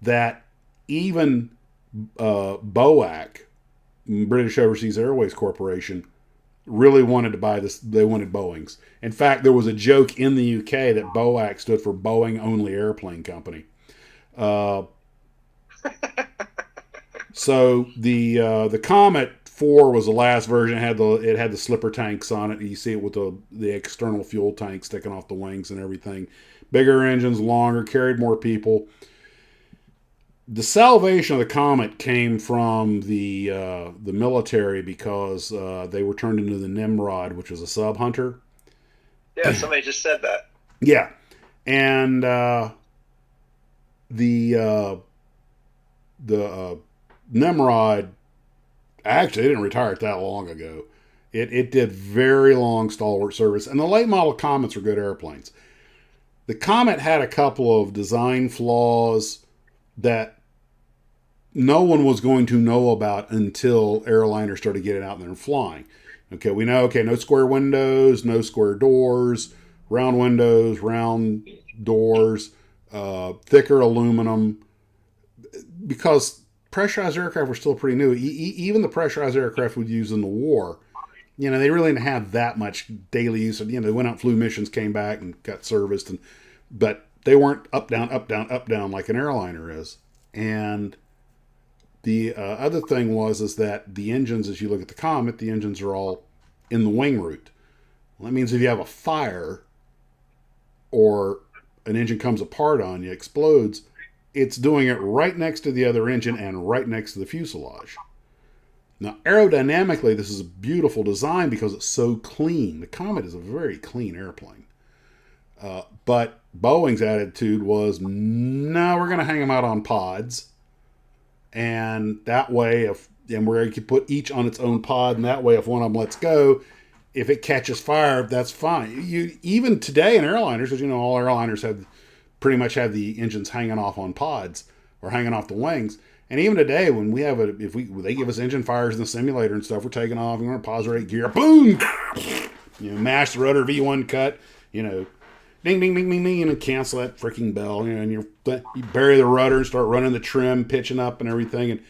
that even BOAC, British Overseas Airways Corporation, really wanted to buy this. They wanted Boeings. In fact, there was a joke in the UK that BOAC stood for Boeing Only Airplane Company. So the Comet 4 was the last version. It had the slipper tanks on it. You see it with the external fuel tank sticking off the wings and everything. Bigger engines, longer, carried more people. The salvation of the Comet came from the military because they were turned into the Nimrod, which was a sub hunter. Yeah, somebody just said that. Yeah, and the Nimrod. Actually, it didn't retire that long ago. It did very long stalwart service. And the late model Comets were good airplanes. The Comet had a couple of design flaws that no one was going to know about until airliners started getting out there and flying. Okay, we know, no square windows, no square doors, round windows, round doors, thicker aluminum. Because pressurized aircraft were still pretty new. Even the pressurized aircraft we'd use in the war, they really didn't have that much daily use. They went out, flew missions, came back, and got serviced, but they weren't up, down, up, down, up, down like an airliner is. And the other thing is that the engines, as you look at the Comet, the engines are all in the wing root. Well, that means if you have a fire or an engine comes apart on you, explodes, it's doing it right next to the other engine and right next to the fuselage. Now, aerodynamically, this is a beautiful design because it's so clean. The Comet is a very clean airplane. But Boeing's attitude was, no, we're going to hang them out on pods. And that way, we're going to put each on its own pod, and that way, if one of them lets go, if it catches fire, that's fine. Even today in airliners, because all airliners pretty much have the engines hanging off on pods or hanging off the wings. And even today, when we have if they give us engine fires in the simulator and stuff, we're taking off, we're going to pause rate gear, boom, mash the rudder V1 cut, ding, ding, ding, ding, ding, and cancel that freaking bell, and you bury the rudder and start running the trim, pitching up and everything.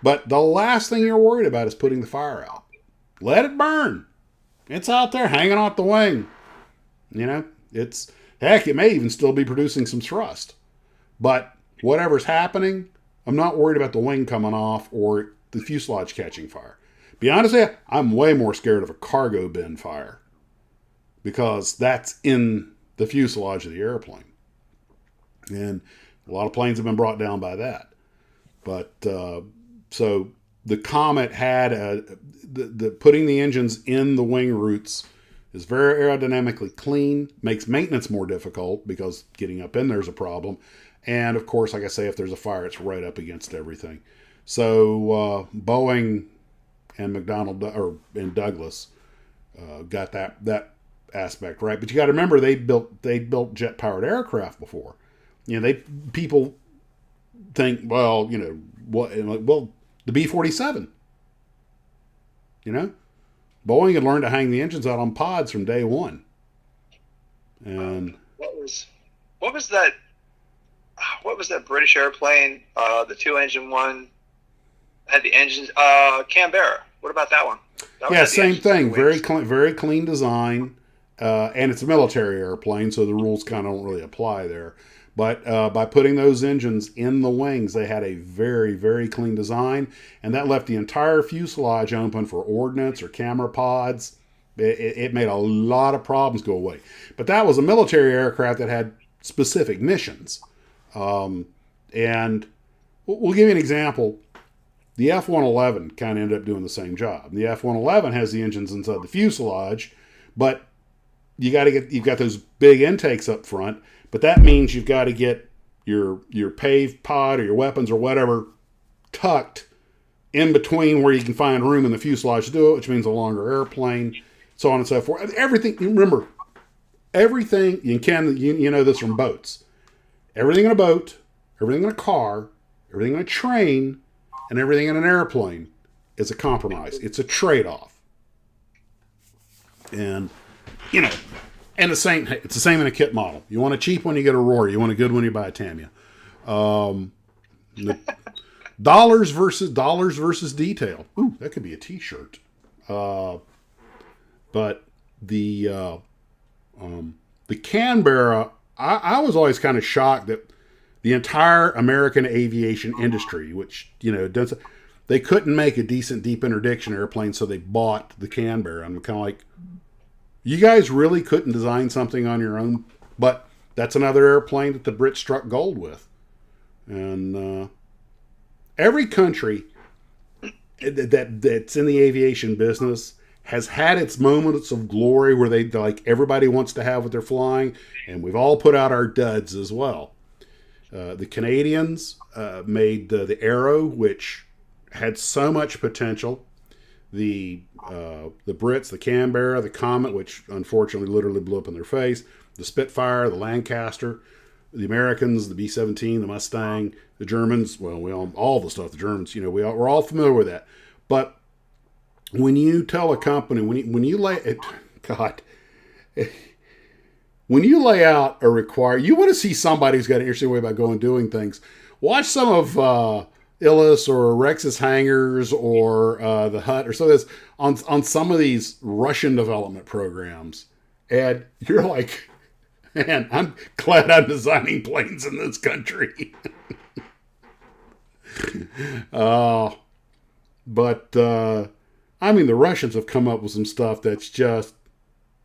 But the last thing you're worried about is putting the fire out. Let it burn. It's out there hanging off the wing. It's, heck, it may even still be producing some thrust. But whatever's happening, I'm not worried about the wing coming off or the fuselage catching fire. Be honest with you, I'm way more scared of a cargo bin fire because that's in the fuselage of the airplane. And a lot of planes have been brought down by that. But so the Comet had the putting the engines in the wing roots is very aerodynamically clean, makes maintenance more difficult because getting up in there is a problem. And of course, like I say, if there's a fire, it's right up against everything. So Boeing and and Douglas got that aspect right. But you got to remember, they built jet powered aircraft before. People think, well, the B-47. Boeing had learned to hang the engines out on pods from day one. And what was that? What was that British airplane? The 2-engine one had the engines. Canberra. What about that one? Same thing. Very clean design, and it's a military airplane, so the rules kind of don't really apply there. But by putting those engines in the wings, they had a very, very clean design, and that left the entire fuselage open for ordnance or camera pods. It made a lot of problems go away. But that was a military aircraft that had specific missions. And we'll give you an example. The F-111 kind of ended up doing the same job. The F-111 has the engines inside the fuselage, but you've got those big intakes up front, but that means you've got to get your pave pod or your weapons or whatever tucked in between where you can find room in the fuselage to do it, which means a longer airplane, so on and so forth. Everything, remember, everything, you know this from boats. Everything in a boat, everything in a car, everything in a train, and everything in an airplane is a compromise. It's a trade-off. And, and it's the same in a kit model. You want a cheap one, you get a Rory. You want a good one, you buy a Tamiya. Dollars versus detail. Ooh, that could be a T-shirt. But the Canberra, I was always kind of shocked that the entire American aviation industry, which, they couldn't make a decent deep interdiction airplane, so they bought the Canberra. I'm kind of like, you guys really couldn't design something on your own? But that's another airplane that the Brits struck gold with. And every country that's in the aviation business has had its moments of glory where they, like, everybody wants to have what they're flying, and we've all put out our duds as well. The Canadians made the Arrow, which had so much potential. The Brits, the Canberra, the Comet, which unfortunately literally blew up in their face. The Spitfire, the Lancaster. The Americans, the B-17, the Mustang. The Germans, well, all the stuff. The Germans, we're all familiar with that. But when you tell a company, when you lay out a you want to see somebody who's got an interesting way about going doing things. Watch some of Illis or Rex's hangars or the Hut or so this on some of these Russian development programs, and you're like, man, I'm glad I'm designing planes in this country. But the Russians have come up with some stuff that's just,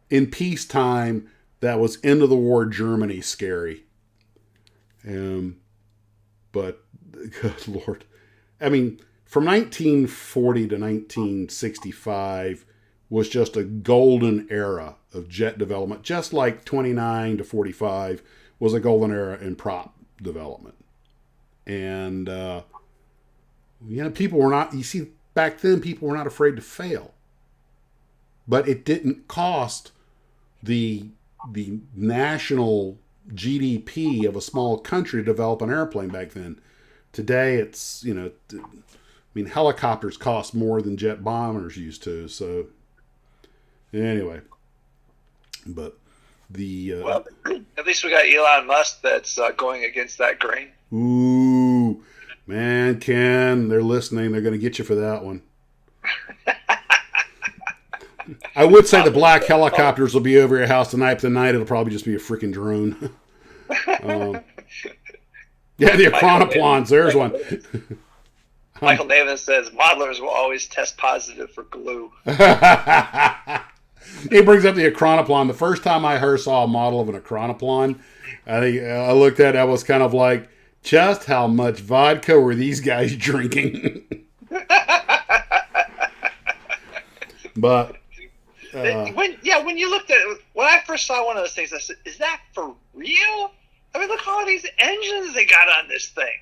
in peacetime, that was end of the war Germany scary. But good Lord. From 1940 to 1965 was just a golden era of jet development, just like 29 to 45 was a golden era in prop development. And, people were not, back then people were not afraid to fail. But it didn't cost the national GDP of a small country to develop an airplane back then. today it's, I mean, helicopters cost more than jet bombers used to. So anyway, but well, at least we got Elon Musk that's going against that grain. ooh, man, Ken, they're listening. They're going to get you for that one. I would say the black helicopters will be over your house tonight, but tonight it'll probably just be a freaking drone. Yeah, the Achronoplons. There's one. Michael Davis says modelers will always test positive for glue. He brings up the Achronoplon. The first time I saw a model of an Achronoplon, I looked at it, I was kind of like, just how much vodka were these guys drinking? But when you looked at it, when I first saw one of those things, I said, "Is that for real?" I mean, look at all these engines they got on this thing.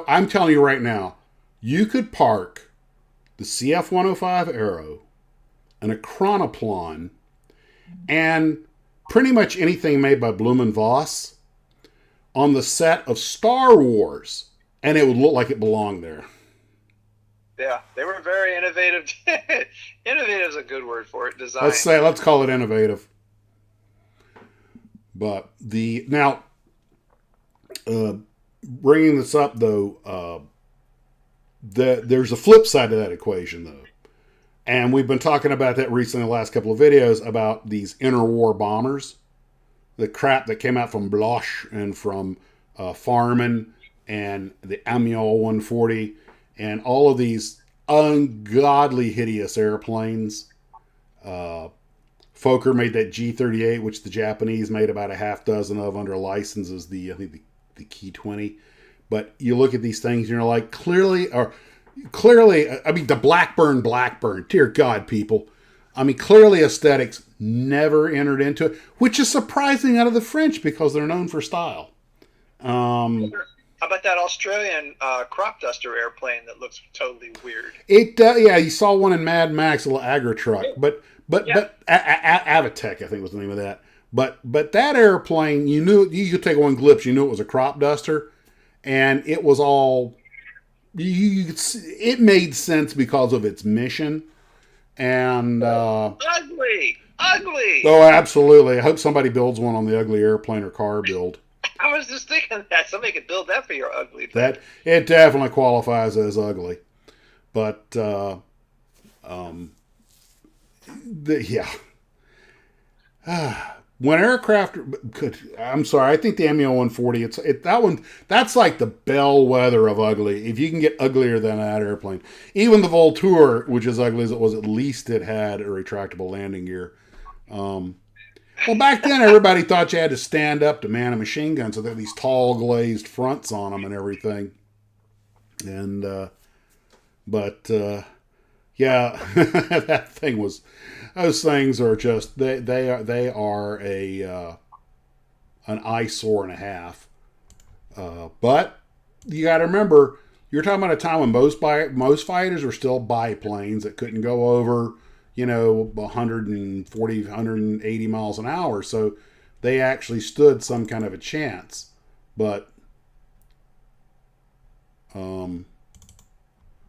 I'm telling you right now, you could park the CF-105 Aero, an Achronoplon, and pretty much anything made by Bloom & Voss on the set of Star Wars, and it would look like it belonged there. Yeah, they were very innovative. Innovative is a good word for it. Design. Let's call it innovative. But bringing this up though, there's a flip side to that equation though, and we've been talking about that recently in the last couple of videos about these interwar bombers, the crap that came out from Bloch and from Farman and the Amiens 140 and all of these ungodly hideous airplanes. Fokker made that G-38, which the Japanese made about a half dozen of under license as the Key 20. But you look at these things and you're like, clearly, I mean, the Blackburn, dear God, people. I mean, clearly aesthetics never entered into it, which is surprising out of the French because they're known for style. How about that Australian crop duster airplane that looks totally weird? Yeah, you saw one in Mad Max, a little Agra truck, but Avatech, I think was the name of that. But that airplane, you knew you could take one glimpse, you knew it was a crop duster, and it was all it made sense because of its mission. And ugly. Oh, absolutely. I hope somebody builds one on the ugly airplane or car build. I was just thinking that somebody could build that for your ugly thing. That it definitely qualifies as ugly, but when aircraft I'm sorry, I think the Amiens 140. That's like the bellwether of ugly. If you can get uglier than that airplane, even the Voltour, which is ugly as it was, at least it had a retractable landing gear. Well, back then, everybody thought you had to stand up to man a machine gun, so they had these tall glazed fronts on them and everything. And, yeah, that thing was, those things are just, they are an eyesore and a half. But you got to remember, you're talking about a time when most fighters were still biplanes that couldn't go over 140, 180 miles an hour. So they actually stood some kind of a chance. But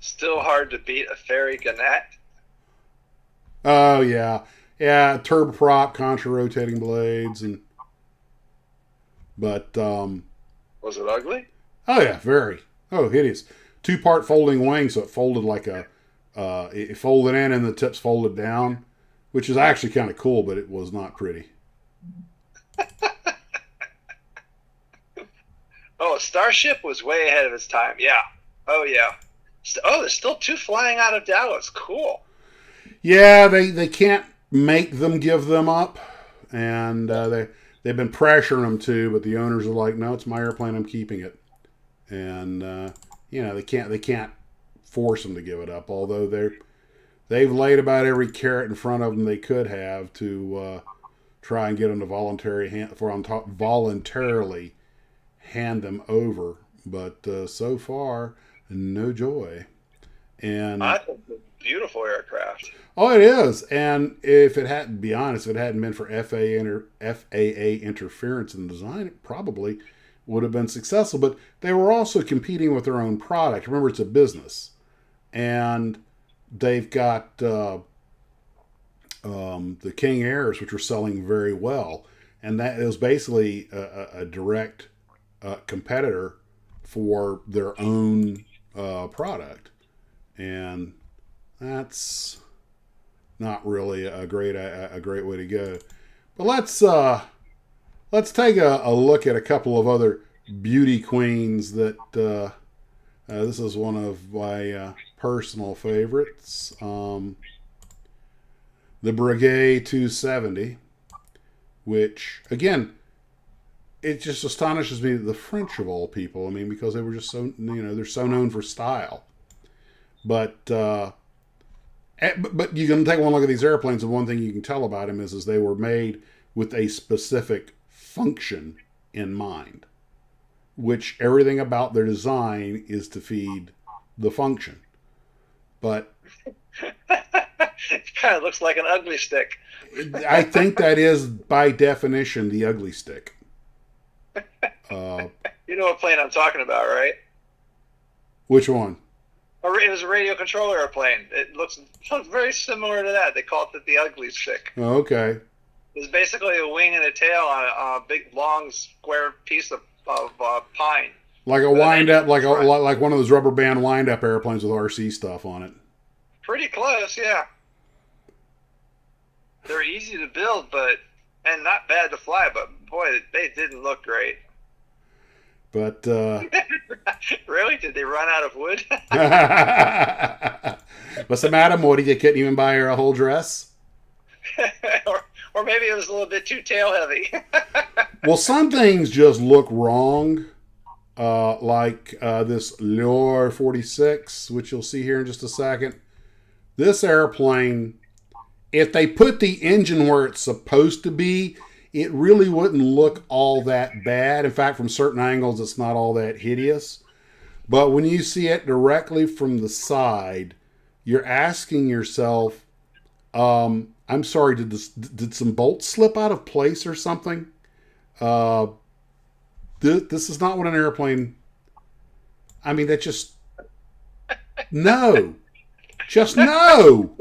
still hard to beat a Ferry Gannett. Oh, yeah. Yeah, turboprop, contra-rotating blades. But was it ugly? Oh, yeah, very. Oh, hideous. 2-part folding wing, so it folded like it folded in and the tips folded down, which is actually kind of cool, but it was not pretty. Oh, Starship was way ahead of its time. Yeah. Oh, yeah. Oh, there's still 2 flying out of Dallas. Cool. Yeah, they can't make them give them up, and they've been pressuring them to, but the owners are like, no, it's my airplane, I'm keeping it, and they can't force them to give it up, although they've laid about every carrot in front of them they could have to try and get them to voluntarily hand them over, but so far, no joy. And I think it's a beautiful aircraft. Oh, it is. And if it hadn't been for FAA interference in the design, it probably would have been successful. But they were also competing with their own product. Remember, it's a business. And they've got the King Airs, which were selling very well. And that is basically a direct competitor for their own product. And that's not really a great way to go. But let's take a look at a couple of other beauty queens that this is one of my personal favorites. The Breguet 270, which again, it just astonishes me that the French of all people. I mean, because they were just so, they're so known for style. But you can take one look at these airplanes, and one thing you can tell about them is they were made with a specific function in mind, which everything about their design is to feed the function. But it kind of looks like an ugly stick. I think that is, by definition, the ugly stick. You know what plane I'm talking about, right? Which one? It was a radio control airplane. It looks very similar to that. They call it the ugly stick. Oh, okay. It's basically a wing and a tail on a big, long, square piece of pine. Like a wind-up, like one of those rubber band wind-up airplanes with RC stuff on it. Pretty close, yeah. They're easy to build, and not bad to fly, but boy, they didn't look great. But really, did they run out of wood? What's the matter, Morty? You couldn't even buy her a whole dress? or maybe it was a little bit too tail heavy. Well, some things just look wrong, like this Lure 46, which you'll see here in just a second. This airplane, if they put the engine where it's supposed to be, it really wouldn't look all that bad. In fact, from certain angles, it's not all that hideous. But when you see it directly from the side, you're asking yourself, I'm sorry, did some bolts slip out of place or something? This is not what an airplane... I mean, that just... No. Just no.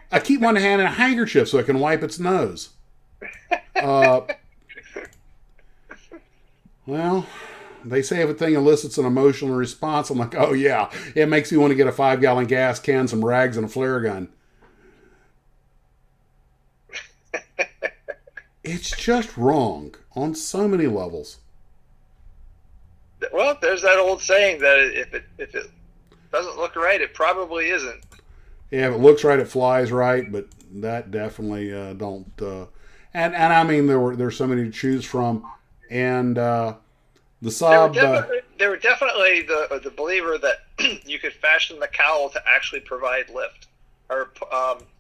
I keep one hand in a handkerchief so I can wipe its nose. Well, they say everything elicits an emotional response. I'm like, oh yeah, it makes me want to get a 5-gallon gas can, some rags, and a flare gun. It's just wrong on so many levels. Well, there's that old saying that if it doesn't look right, it probably isn't. Yeah, if it looks right, it flies right, but that definitely don't. And I mean, there's so many to choose from, and the Saab. They were definitely the believer that you could fashion the cowl to actually provide lift or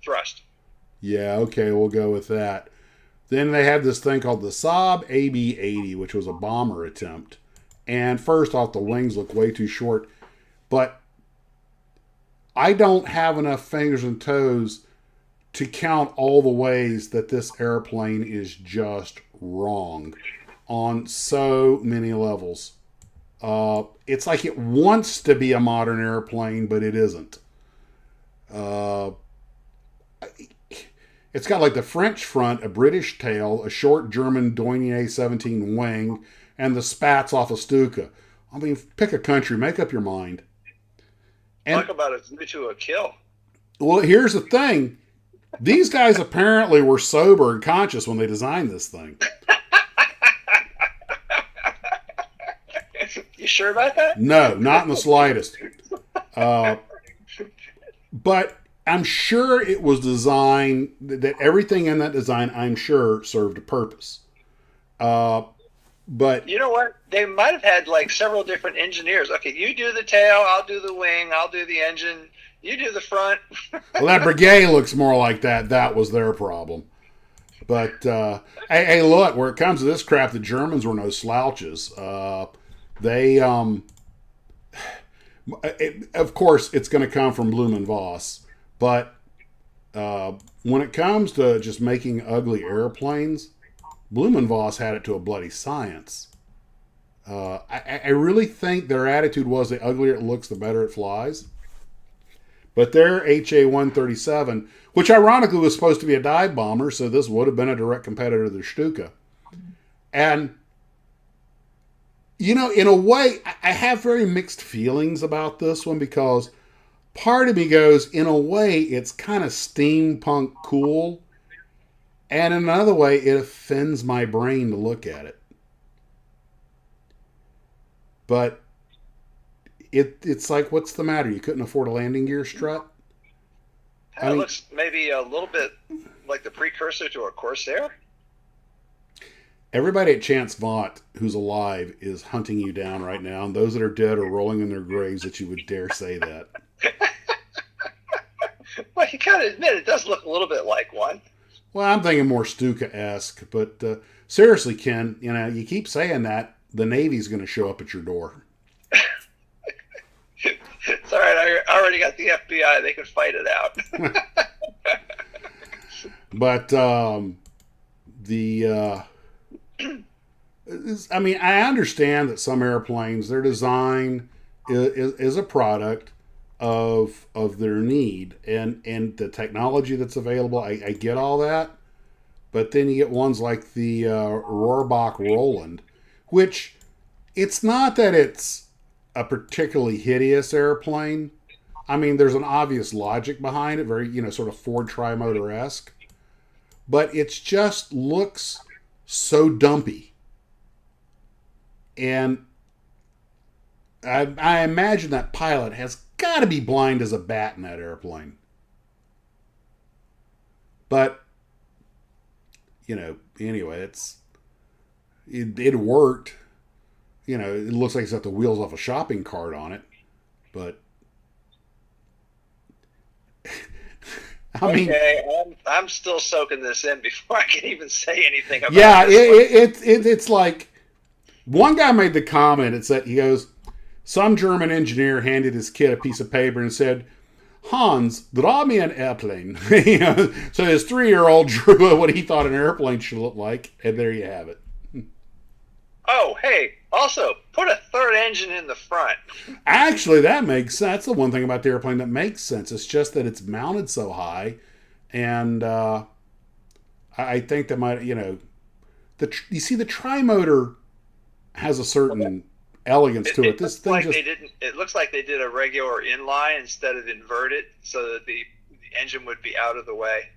thrust. Yeah, okay, we'll go with that. Then they had this thing called the Saab AB-80, which was a bomber attempt. And first off, the wings look way too short, but I don't have enough fingers and toes to count all the ways that this airplane is just wrong on so many levels. It's like it wants to be a modern airplane, but it isn't. It's got like the French front, a British tail, a short German Dornier 17 wing, and the spats off a Stuka. I mean, pick a country, make up your mind. And, talk about a view to a kill. Well, here's the thing. These guys apparently were sober and conscious when they designed this thing. You sure about that? No, not in the slightest. But I'm sure it was designed, that everything in that design, I'm sure, served a purpose. But you know what? They might have had like several different engineers. Okay, you do the tail, I'll do the wing, I'll do the engine, you do the front. Well, that Breguet looks more like that. That was their problem. But, hey, look, where it comes to this crap, the Germans were no slouches. They, of course, it's going to come from Bloom and Voss. But when it comes to just making ugly airplanes, Blumenvoss had it to a bloody science. I really think their attitude was the uglier it looks, the better it flies. But their HA-137, which ironically was supposed to be a dive bomber, so this would have been a direct competitor to the Stuka. And, you know, in a way, I have very mixed feelings about this one because part of me goes, in a way, it's kind of steampunk cool. And in another way, it offends my brain to look at it. But it's like, what's the matter? You couldn't afford a landing gear strut? It looks maybe a little bit like the precursor to a Corsair. Everybody at Chance Vaught who's alive is hunting you down right now, and those that are dead are rolling in their graves that you would dare say that. Well, you gotta admit, it does look a little bit like one. Well, I'm thinking more Stuka-esque, but seriously, Ken, you know, you keep saying that, the Navy's going to show up at your door. It's all right. I already got the FBI. They can fight it out. But I mean, I understand that some airplanes, their design is a product of their need and the technology that's available. I get all that. But then you get ones like the Rohrbach Roland, which it's not that it's a particularly hideous airplane. I mean, there's an obvious logic behind it, very, you know, sort of Ford Trimotor-esque. But it just looks so dumpy. And I imagine that pilot has got to be blind as a bat in that airplane. But, you know, anyway, it worked. You know, it looks like it's got the wheels off a shopping cart on it. But, I mean, okay, I'm still soaking this in before I can even say anything about it. Yeah, it's like, one guy made the comment, it said, he goes, some German engineer handed his kid a piece of paper and said, Hans, draw me an airplane. You know, so his 3-year-old drew what he thought an airplane should look like, and there you have it. Oh, hey, also, put a third engine in the front. Actually, that makes sense. That's the one thing about the airplane that makes sense. It's just that it's mounted so high, and I think that might, you know, you see, the tri-motor has a certain elegance to it. This thing it looks like they did a regular inline instead of inverted, so that the engine would be out of the way.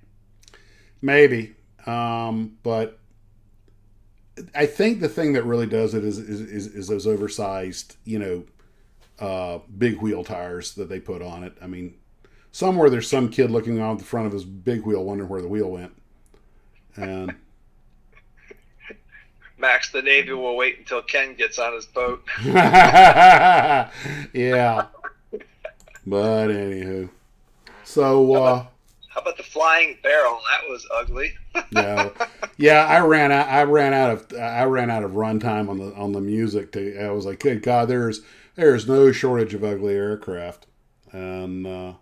Maybe, but I think the thing that really does it is those oversized, you know, big wheel tires that they put on it. I mean, somewhere there's some kid looking out the front of his big wheel wondering where the wheel went. And Max, the Navy will wait until Ken gets on his boat. Yeah. But anywho. So how about the flying barrel? That was ugly. Yeah, I ran out of runtime on the music. I was like, good God, there's no shortage of ugly aircraft, and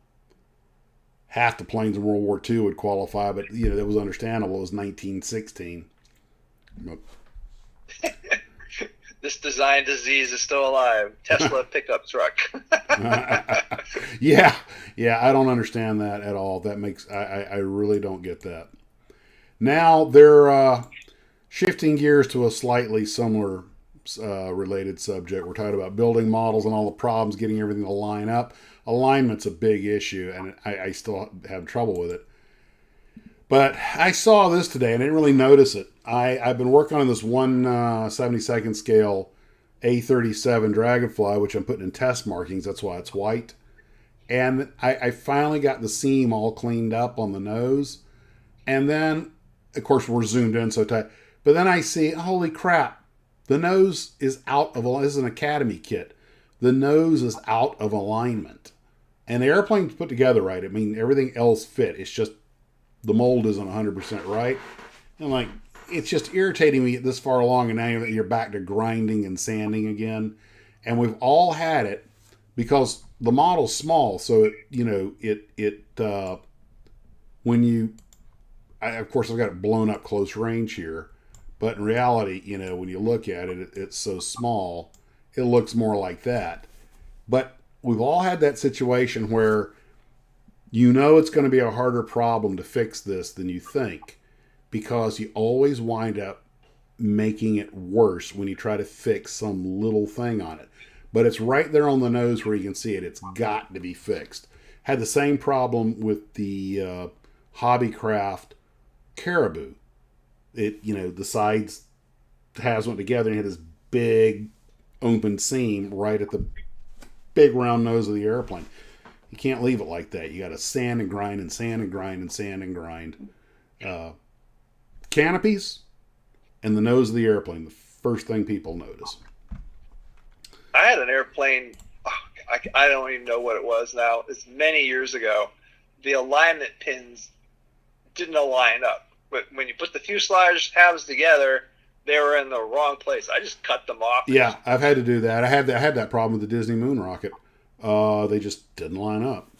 half the planes in World War II would qualify, but you know, that was understandable. It was 1916. This design disease is still alive. Tesla pickup truck. Yeah, I don't understand that at all. That makes I really don't get that. Now they're shifting gears to a slightly similar related subject. We're talking about building models and all the problems getting everything to line up. Alignment's a big issue, and I still have trouble with it. But I saw this today, and I didn't really notice it. I've been working on this 1/72nd scale A37 Dragonfly, which I'm putting in test markings. That's why it's white. And I finally got the seam all cleaned up on the nose. And then, of course, we're zoomed in so tight. But then I see, holy crap, the nose is out of, this is an Academy kit. The nose is out of alignment. And the airplane's put together right. I mean, everything else fit. It's just the mold isn't 100% right. And like, it's just irritating me this far along, and now you're back to grinding and sanding again. And we've all had it because the model's small, so when you, of course I've got it blown up close range here, But in reality, when you look at it, it's so small, it looks more like that. But we've all had that situation where it's going to be a harder problem to fix this than you think, because you always wind up making it worse when you try to fix some little thing on it. But it's right there on the nose where you can see it. It's got to be fixed. Had the same problem with the Hobbycraft Caribou. The sides has one together and had this big open seam right at the big round nose of the airplane. You can't leave it like that. You got to sand and grind and sand and grind and sand and grind. Canopies and the nose of the airplane, the first thing people notice. I had an airplane, I don't even know what it was now. It's many years ago. The alignment pins didn't align up. But when you put the fuselage halves together, they were in the wrong place. I just cut them off. Yeah, I've had to do that. I had that problem with the Disney Moon rocket. They just didn't line up.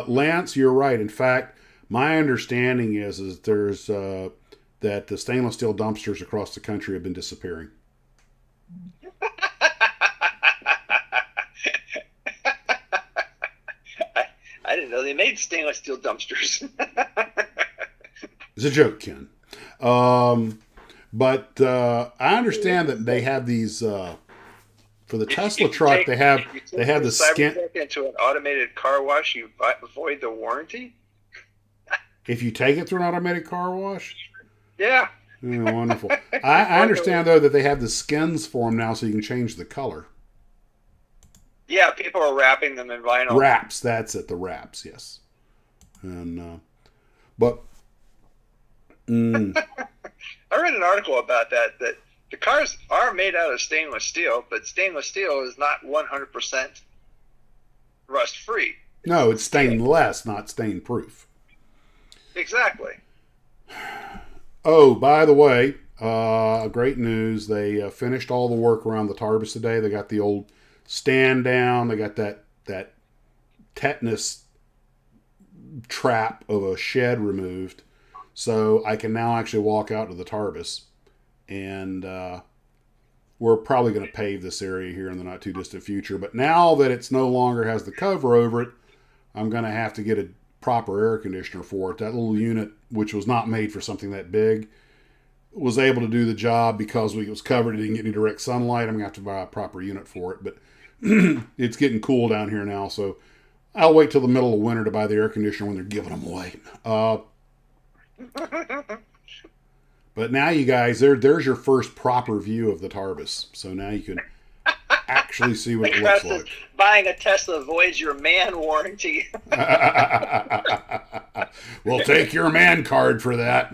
Lance, you're right. In fact, my understanding is there's that the stainless steel dumpsters across the country have been disappearing. I didn't know they made stainless steel dumpsters. It's a joke, Ken. But I understand that they have these for the Tesla truck. They have the skin. Into an automated car wash, you avoid the warranty. If you take it through an automated car wash. Yeah. Yeah, wonderful. I understand though that they have the skins for them now, so you can change the color. Yeah, people are wrapping them in vinyl. Wraps, that's it. The wraps, yes. And but. I read an article about that the cars are made out of stainless steel, but stainless steel is not 100% rust-free. No, it's stainless, not stain-proof. Exactly. Oh, by the way, great news. They finished all the work around the Tarbus today. They got the old stand down. They got that tetanus trap of a shed removed. So I can now actually walk out to the Tarbus, and we're probably going to pave this area here in the not too distant future. But now that it's no longer has the cover over it, I'm going to have to get a proper air conditioner for it. That little unit, which was not made for something that big, was able to do the job because it was covered. It didn't get any direct sunlight. I'm going to have to buy a proper unit for it. But it's getting cool down here now, so I'll wait till the middle of winter to buy the air conditioner when they're giving them away. But now you guys, there's your first proper view of the Tarbus. So now you can actually see what it looks like. Buying a Tesla voids your man warranty. We'll take your man card for that.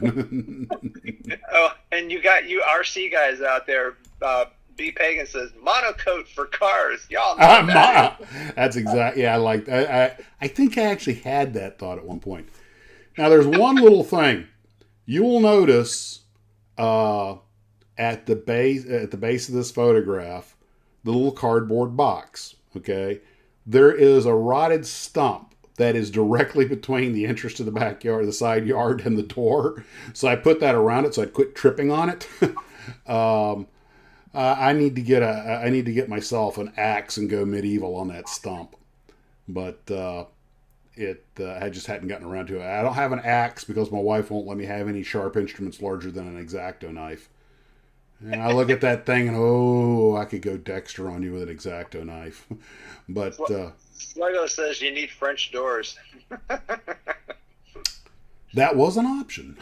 Oh, and you RC guys out there. B. Pagan says monocoat for cars. Y'all know that. That's exactly. Yeah, I think I actually had that thought at one point. Now, there's one little thing you will notice at the base of this photograph, the little cardboard box. Okay, there is a rotted stump that is directly between the entrance to the backyard, the side yard, and the door. So I put that around it so I'd quit tripping on it. I need to get myself an axe and go medieval on that stump, but. I just hadn't gotten around to it. I don't have an axe because my wife won't let me have any sharp instruments larger than an X-Acto knife. And I look at that thing and, I could go Dexter on you with an X-Acto knife. But Sluggo says you need French doors. That was an option.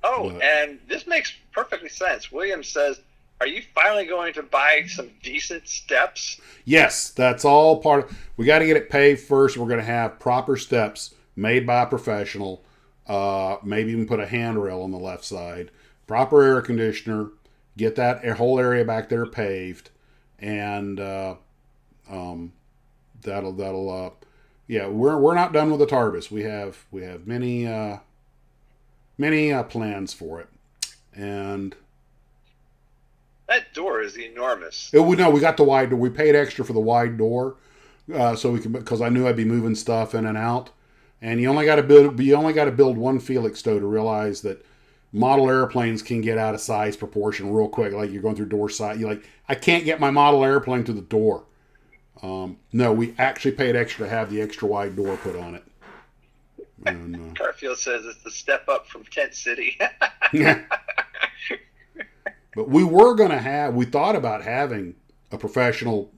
And this makes perfectly sense. William says, are you finally going to buy some decent steps? Yes, that's all part of. We got to get it paved first. We're going to have proper steps made by a professional. Maybe even put a handrail on the left side. Proper air conditioner. Get that whole area back there paved, and that'll. Yeah, we're not done with the Tarbus. We have many plans for it, and. That door is enormous. We got the wide door. We paid extra for the wide door, so we can, because I knew I'd be moving stuff in and out. And you only got to build one Felix toe to realize that model airplanes can get out of size proportion real quick. Like you're going through door size. You're like, I can't get my model airplane to the door. No, we actually paid extra to have the extra wide door put on it. And, Garfield says it's the step up from Tent City. But we thought about having a professional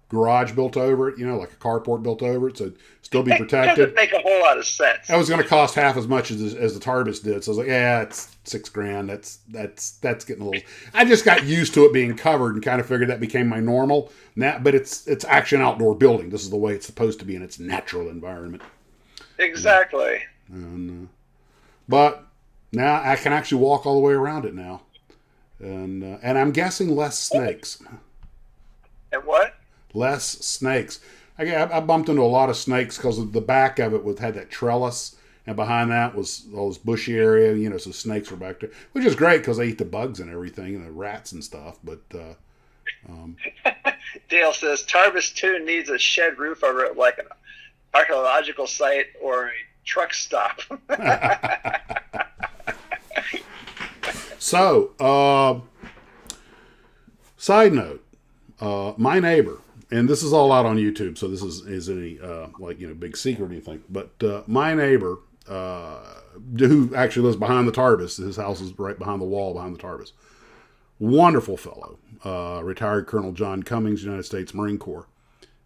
garage built over it, like a carport built over it, so it'd still be protected. Doesn't make a whole lot of sense. That was going to cost half as much as the Tarbis did. So I was like, yeah, it's $6,000. That's getting a little. I just got used to it being covered and kind of figured that became my normal. But it's actually an outdoor building. This is the way it's supposed to be in its natural environment. Exactly. But now I can actually walk all the way around it now, and I'm guessing less snakes. And what? Less snakes. I bumped into a lot of snakes because the back of it had that trellis, and behind that was all this bushy area, so snakes were back there, which is great because they eat the bugs and everything, and the rats and stuff. But Dale says Tarbis 2 needs a shed roof over it, like an archaeological site or a truck stop. So, side note, my neighbor, and this is all out on YouTube, so this is any big secret or anything. But my neighbor, who actually lives behind the Tarbis, his house is right behind the wall behind the Tarbis. Wonderful fellow, retired Colonel John Cummings, United States Marine Corps,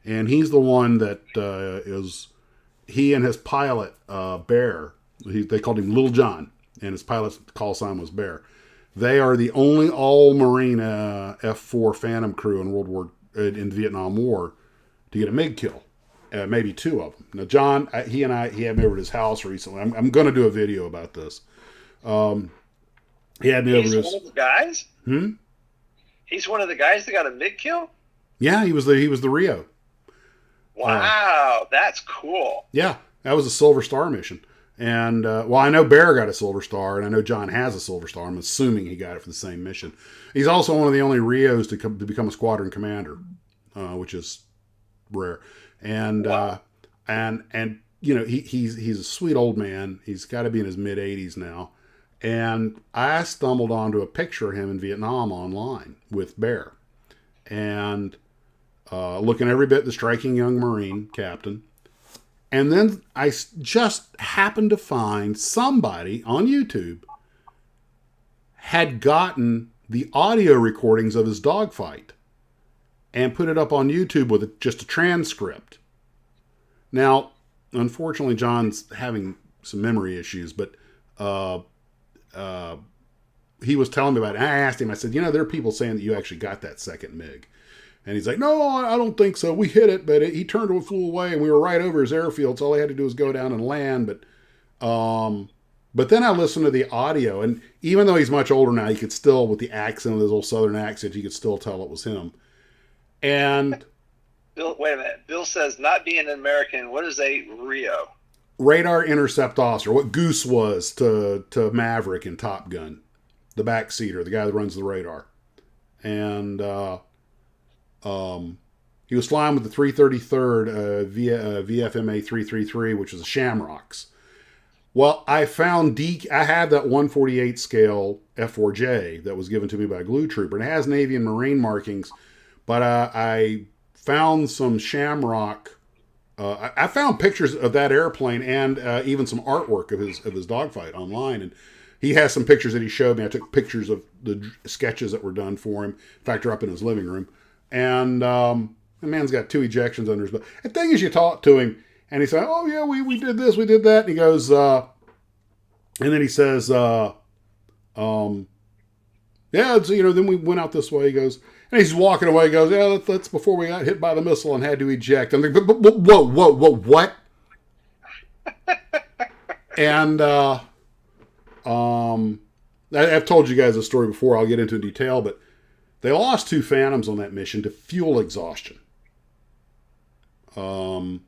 and he's the one that he and his pilot Bear. They called him Little John, and his pilot's call sign was Bear. They are the only all-Marine F-4 Phantom crew in the Vietnam War to get a MiG kill. Maybe two of them. Now, John, he had me over at his house recently. I'm going to do a video about this. He had me over his... He's one of the guys? He's one of the guys that got a MiG kill? Yeah, he was the Rio. Wow, that's cool. Yeah, that was a Silver Star mission. And, I know Bear got a Silver Star, and I know John has a Silver Star. I'm assuming he got it for the same mission. He's also one of the only Rios to become a squadron commander, which is rare. And, wow. He's a sweet old man. He's got to be in his mid-80s now. And I stumbled onto a picture of him in Vietnam online with Bear. And looking every bit the striking young Marine captain. And then I just happened to find somebody on YouTube had gotten the audio recordings of his dogfight and put it up on YouTube with just a transcript. Now, unfortunately, John's having some memory issues, but he was telling me about it. And I asked him, I said, there are people saying that you actually got that second MiG. And he's like, no, I don't think so. We hit it, but he turned and flew away, and we were right over his airfield, so all he had to do was go down and land. But then I listened to the audio, and even though he's much older now, he could still, with the accent, with his old southern accent, you could still tell it was him. And Bill, wait a minute. Bill says, not being an American, what is a Rio? Radar intercept officer, what Goose was to Maverick in Top Gun, the backseater, the guy that runs the radar. And he was flying with the 333rd VFMA 333, which was a Shamrocks. Well, I found I had that 148 scale F4J that was given to me by a glue trooper, and it has Navy and Marine markings, but I found some Shamrock. I found pictures of that airplane and even some artwork of his dogfight online, and he has some pictures that he showed me. I took pictures of the sketches that were done for him. In fact, they're up in his living room. And the man's got 2 ejections under his belt. The thing is, you talk to him, and he said, oh, yeah, we did this, we did that. And he goes, and then he says, yeah, so, then we went out this way. He goes, and he's walking away. He goes, yeah, that's before we got hit by the missile and had to eject. I'm like, whoa, what? And I've told you guys this story before. I'll get into it in detail, but they lost 2 Phantoms on that mission to fuel exhaustion. John,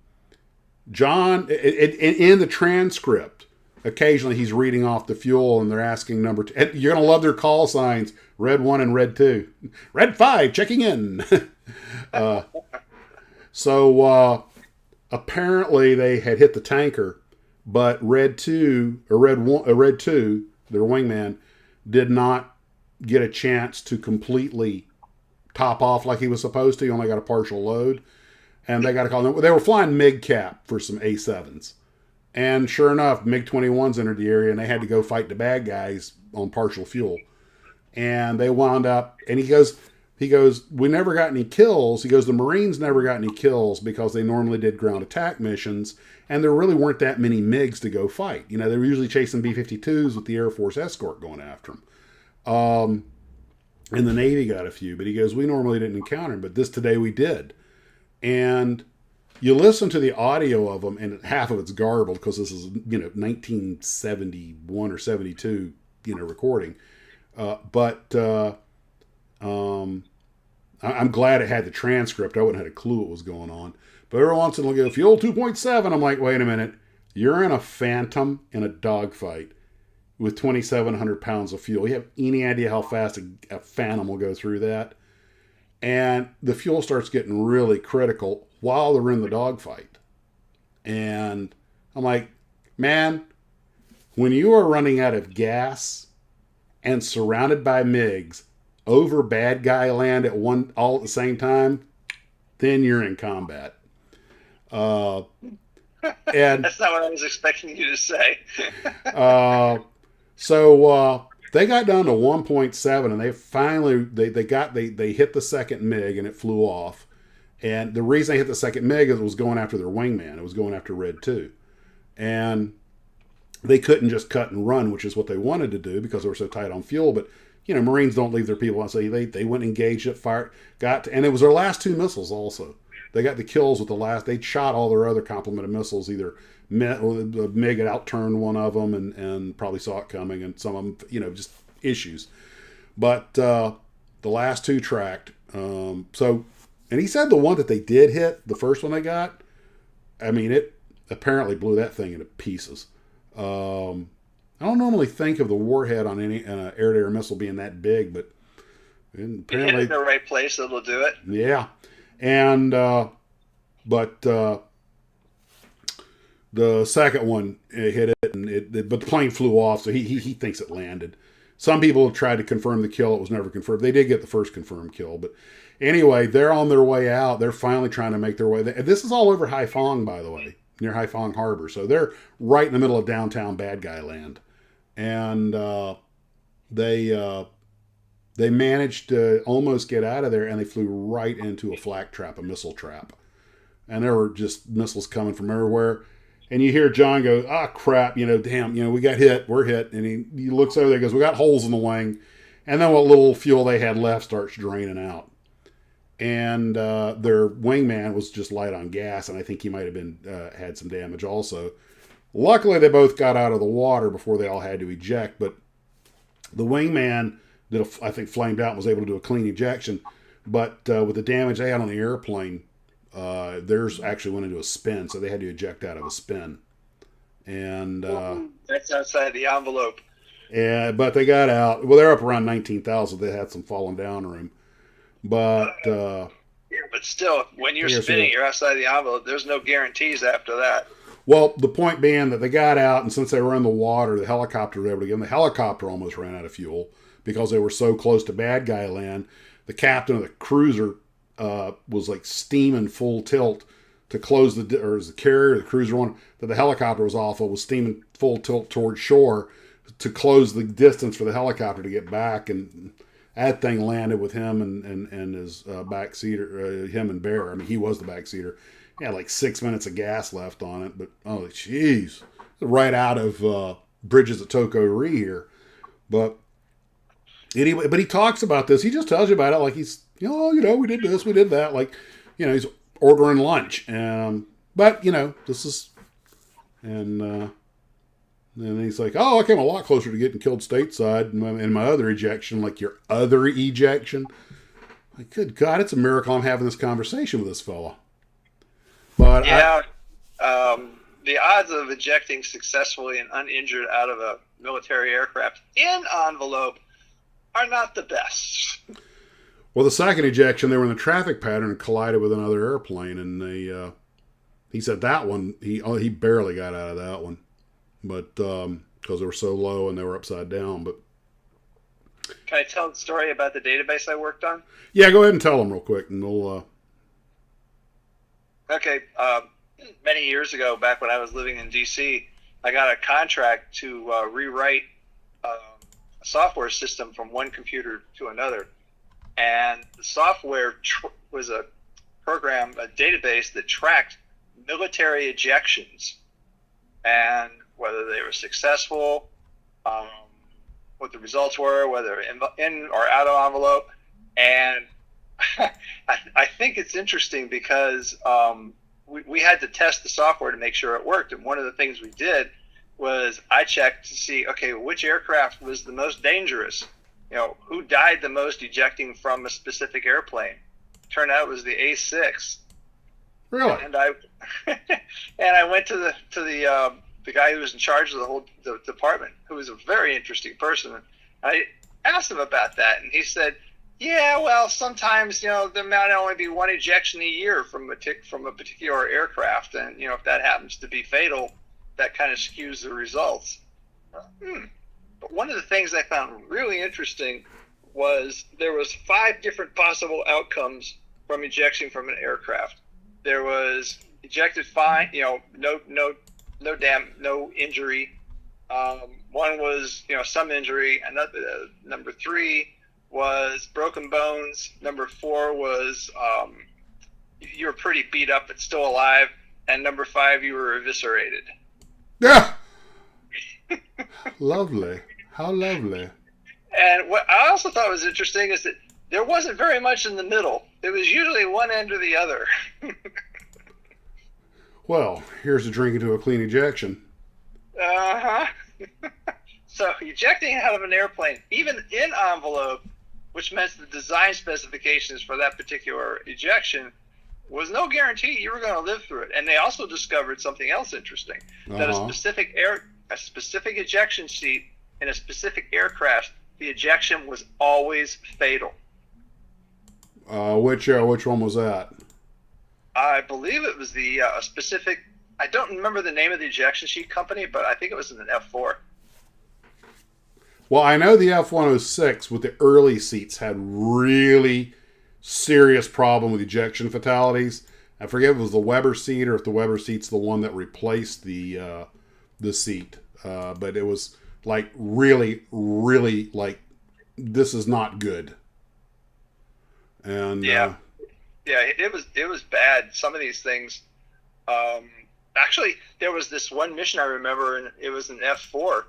in the transcript, occasionally he's reading off the fuel and they're asking number 2. And you're going to love their call signs, Red 1 and Red 2. Red 5, checking in. So apparently they had hit the tanker, but Red 2 their wingman, did not get a chance to completely top off like he was supposed to. He only got a partial load. And they got a call. They were flying MiG cap for some A7s. And sure enough, MiG-21s entered the area, and they had to go fight the bad guys on partial fuel. And they wound up, and he goes, we never got any kills. He goes, the Marines never got any kills because they normally did ground attack missions, and there really weren't that many MiGs to go fight. You know, they were usually chasing B-52s with the Air Force escort going after them. And the Navy got a few, but he goes, we normally didn't encounter them, but this today we did. And you listen to the audio of them, and half of it's garbled because this is, 1971 or 72, recording. But I'm glad it had the transcript. I wouldn't have had a clue what was going on. But every once in a while, go, fuel 2.7. I'm like, wait a minute. You're in a Phantom in a dogfight with 2,700 pounds of fuel. You have any idea how fast a Phantom will go through that? And the fuel starts getting really critical while they're in the dogfight. And I'm like, man, when you are running out of gas and surrounded by MiGs over bad guy land all at the same time, then you're in combat. And that's not what I was expecting you to say. So they got down to 1.7, and they finally they hit the second MiG, and it flew off. And the reason they hit the second MiG is it was going after their wingman. It was going after Red 2. And they couldn't just cut and run, which is what they wanted to do because they were so tight on fuel. But, Marines don't leave their people on. So they went and engaged it, fired, and it was their last 2 missiles also. They got the kills with the last. They shot all their other complement of missiles. Either the MiG had outturned one of them and probably saw it coming, and some of them, just issues. But the last 2 tracked. And he said the one that they did hit, the first one they got, I mean, it apparently blew that thing into pieces. I don't normally think of the warhead on any air-to-air missile being that big, but apparently you hit it in the right place, it'll do it. Yeah, and but the second one hit it, but the plane flew off, so he thinks it landed. Some people tried to confirm the kill; it was never confirmed. They did get the first confirmed kill, but anyway, they're on their way out. They're finally trying to make their way. This is all over Haiphong, by the way, near Haiphong Harbor. So they're right in the middle of downtown bad guy land. And they managed to almost get out of there, and they flew right into a flak trap, a missile trap. And there were just missiles coming from everywhere. And you hear John go, crap, damn, we got hit, we're hit. And he looks over there and goes, we got holes in the wing. And then what little fuel they had left starts draining out. And their wingman was just light on gas, and I think he might have been had some damage also. Luckily, they both got out of the water before they all had to eject, but the wingman I think flamed out and was able to do a clean ejection. But with the damage they had on the airplane, theirs actually went into a spin, so they had to eject out of a spin. And that's outside the envelope. Yeah, but they got out. Well, they're up around 19,000. They had some falling down room. But but still, when you're spinning, you're outside the envelope. There's no guarantees after that. Well, the point being that they got out, and since they were in the water, the helicopter was able to get them. The helicopter almost ran out of fuel because they were so close to bad guy land. The captain of the cruiser was like steaming full tilt to close the carrier, the cruiser one that the helicopter was off of was steaming full tilt towards shore to close the distance for the helicopter to get back. And that thing landed with him and his backseater, him and Bear. I mean, he was the backseater. He had like 6 minutes of gas left on it, but oh, jeez, right out of Bridges at Toko Ri here. But anyway, but he talks about this. He just tells you about it like he's, we did this, we did that. Like, he's ordering lunch. But this is, and he's like, oh, I came a lot closer to getting killed stateside in my other ejection, like your other ejection. Like, good God, it's a miracle I'm having this conversation with this fella. But yeah, the odds of ejecting successfully and uninjured out of a military aircraft in envelope are not the best. Well, the second ejection, they were in the traffic pattern and collided with another airplane, and he said that one, he barely got out of that one. But because they were so low and they were upside down. But Can I tell the story about the database I worked on? yeah, go ahead and tell them real quick, and we'll. Okay. Many years ago, back when I was living in D.C., I got a contract to rewrite a software system from one computer to another. And the software was a program, a database that tracked military ejections and whether they were successful, what the results were, whether in or out of envelope. And I think it's interesting because we had to test the software to make sure it worked. And one of the things we did was I checked to see, okay, which aircraft was the most dangerous? Who died the most ejecting from a specific airplane? Turned out it was the A6. Really? And I went to the guy who was in charge of the department, who was a very interesting person. And I asked him about that, and he said, yeah, well, sometimes, there might only be one ejection a year from a particular aircraft. And, if that happens to be fatal, that kind of skews the results. But one of the things I found really interesting was there was 5 different possible outcomes from ejection from an aircraft. There was ejected fine, no injury. One was, some injury. Another, number 3 was broken bones. Number 4 was you were pretty beat up but still alive. And number 5, you were eviscerated. Yeah. Lovely. How lovely. And what I also thought was interesting is that there wasn't very much in the middle. It was usually one end or the other. Well, here's a drink into a clean ejection. Uh-huh. So ejecting out of an airplane, even in envelope, which meant the design specifications for that particular ejection, was no guarantee you were going to live through it. And they also discovered something else interesting, that a specific ejection seat in a specific aircraft, the ejection was always fatal. Which one was that? I believe it was the specific. I don't remember the name of the ejection sheet company, but I think it was in an F4. Well, I know the F-106 with the early seats had really serious problem with ejection fatalities. I forget if it was the Weber seat or if the Weber seat's the one that replaced the seat. But it was like really, really like, this is not good. And yeah, it was bad. Some of these things. Actually, there was this one mission I remember, and it was an F4.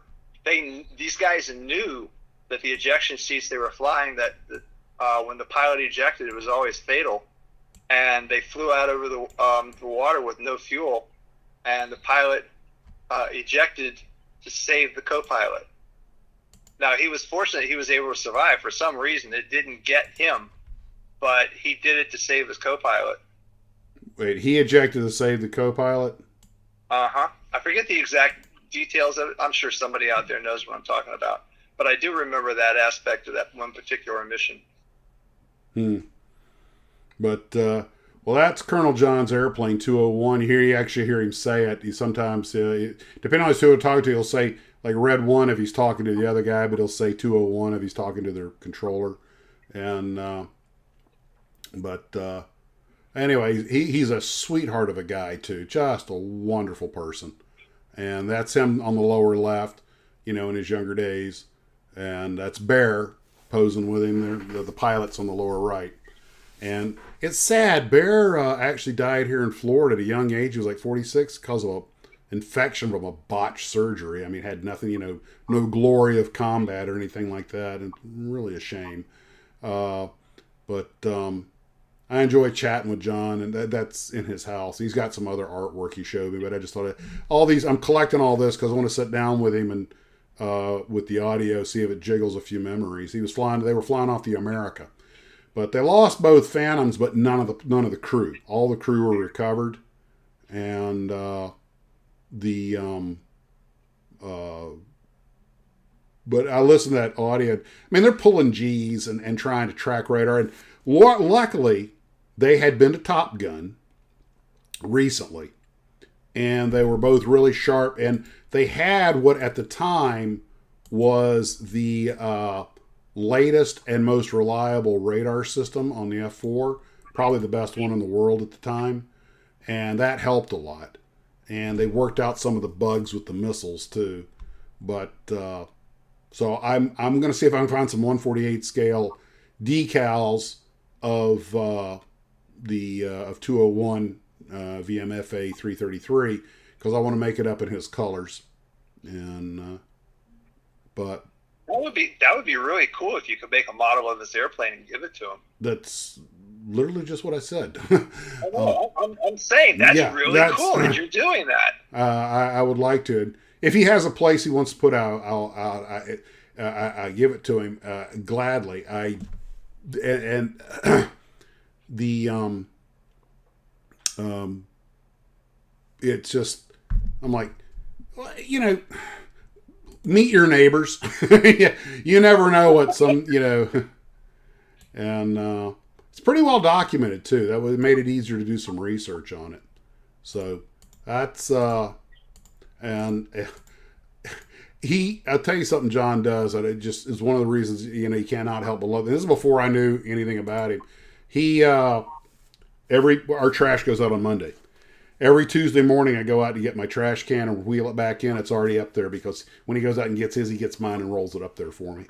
These guys knew that the ejection seats they were flying, that when the pilot ejected, it was always fatal, and they flew out over the water with no fuel, and the pilot ejected to save the co-pilot. Now, he was fortunate he was able to survive. For some reason, it didn't get him, but he did it to save his co-pilot. Wait, he ejected to save the co-pilot? Uh-huh. I forget the exact details of it. I'm sure somebody out there knows what I'm talking about. But I do remember that aspect of that one particular mission. But, well, that's Colonel John's airplane, 201. You actually hear him say it. He sometimes, depending on who he's talking to, he'll say, like, Red 1 if he's talking to the other guy, but he'll say 201 if he's talking to their controller. And, anyway, he's a sweetheart of a guy, too. Just a wonderful person. And that's him on the lower left, in his younger days. And that's Bear posing with him. The pilot's on the lower right. And it's sad. Bear actually died here in Florida at a young age. He was like 46 because of an infection from a botched surgery. I mean, had nothing, no glory of combat or anything like that. And really a shame. But I enjoy chatting with John, and that's in his house. He's got some other artwork he showed me, but I just thought I'm collecting all this because I want to sit down with him and with the audio, see if it jiggles a few memories. They were flying off the America, but they lost both Phantoms, but none of the crew. All the crew were recovered, and but I listened to that audio. I mean, they're pulling G's and trying to track radar, and luckily, they had been to Top Gun recently, and they were both really sharp. And they had what at the time was the latest and most reliable radar system on the F-4, probably the best one in the world at the time, and that helped a lot. And they worked out some of the bugs with the missiles too. But so I'm going to see if I can find some 148 scale decals of of 201 VMFA 333 because I want to make it up in his colors. And but that would be really cool if you could make a model of this airplane and give it to him. That's literally just what I said. I'm saying that's really cool that you're doing that. I would like to. If he has a place he wants to put out, I give it to him gladly. It's just, I'm like, you know, meet your neighbors. You never know what some, you know, and it's pretty well documented too. That made it easier to do some research on it. So that's and I'll tell you something John does that it just is one of the reasons, you know, you cannot help but love it. This is before I knew anything about him. He our trash goes out on Monday. Every Tuesday morning I go out to get my trash can and wheel it back in. It's already up there because when he goes out and gets his, he gets mine and rolls it up there for me.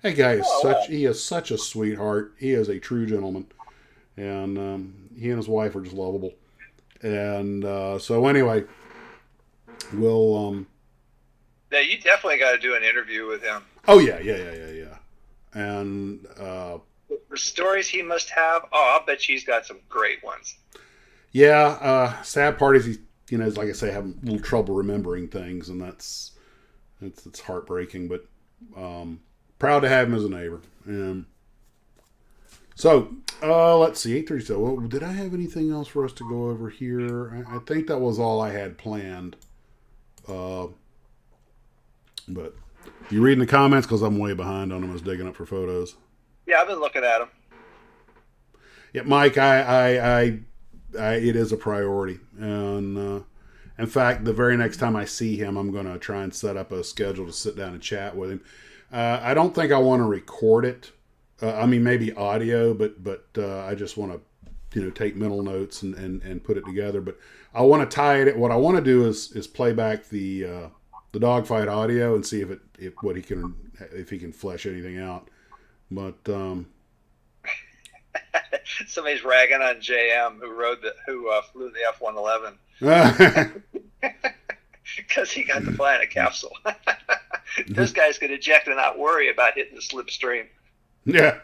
That guy is such a sweetheart. He is a true gentleman. And he and his wife are just lovable. And so anyway, we'll yeah, you definitely got to do an interview with him. Oh yeah. And the stories he must have. Oh, I'll bet he's got some great ones. Yeah, sad part is he, you know, like I say, having a little trouble remembering things, and it's heartbreaking. But proud to have him as a neighbor. So let's see, 8:37. Well, did I have anything else for us to go over here? I think that was all I had planned. But you reading the comments because I'm way behind on them. I was digging up for photos. Yeah, I've been looking at them. Yeah, Mike, it is a priority, and in fact, the very next time I see him, I'm going to try and set up a schedule to sit down and chat with him. I don't think I want to record it. I mean, maybe audio, but I just want to, you know, take mental notes and put it together. But I want to tie it. What I want to do is play back the dogfight audio and see if he can flesh anything out. But somebody's ragging on JM who flew the F-111 because he got to fly in a capsule. Those guys could eject and not worry about hitting the slipstream. Yeah,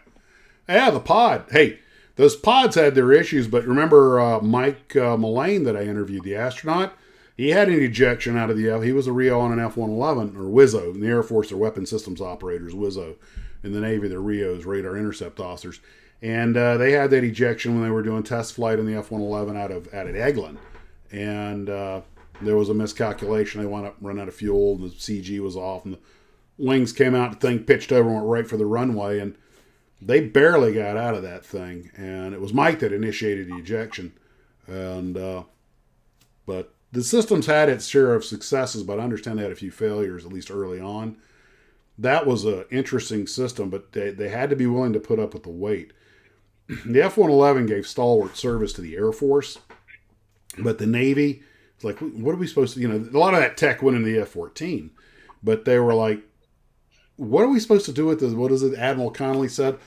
the pod. Hey, those pods had their issues, but remember Mike Mullane that I interviewed, the astronaut? He had an ejection out of the F. He was a RIO on an F-111, or WISO. In the Air Force, they're Weapon Systems Operators, WISO. In the Navy, they're RIOs, Radar Intercept Officers. And they had that ejection when they were doing test flight in the F-111 out at Eglin. And there was a miscalculation. They wound up running out of fuel, and the CG was off, and the wings came out, the thing pitched over and went right for the runway, and they barely got out of that thing. And it was Mike that initiated the ejection. And but the system's had its share of successes, but I understand they had a few failures, at least early on. That was an interesting system, but they had to be willing to put up with the weight. The F-111 gave stalwart service to the Air Force, but the Navy was like, what are we supposed to, you know, a lot of that tech went into the F-14, but they were like, what are we supposed to do with this? What is it? Admiral Connolly said,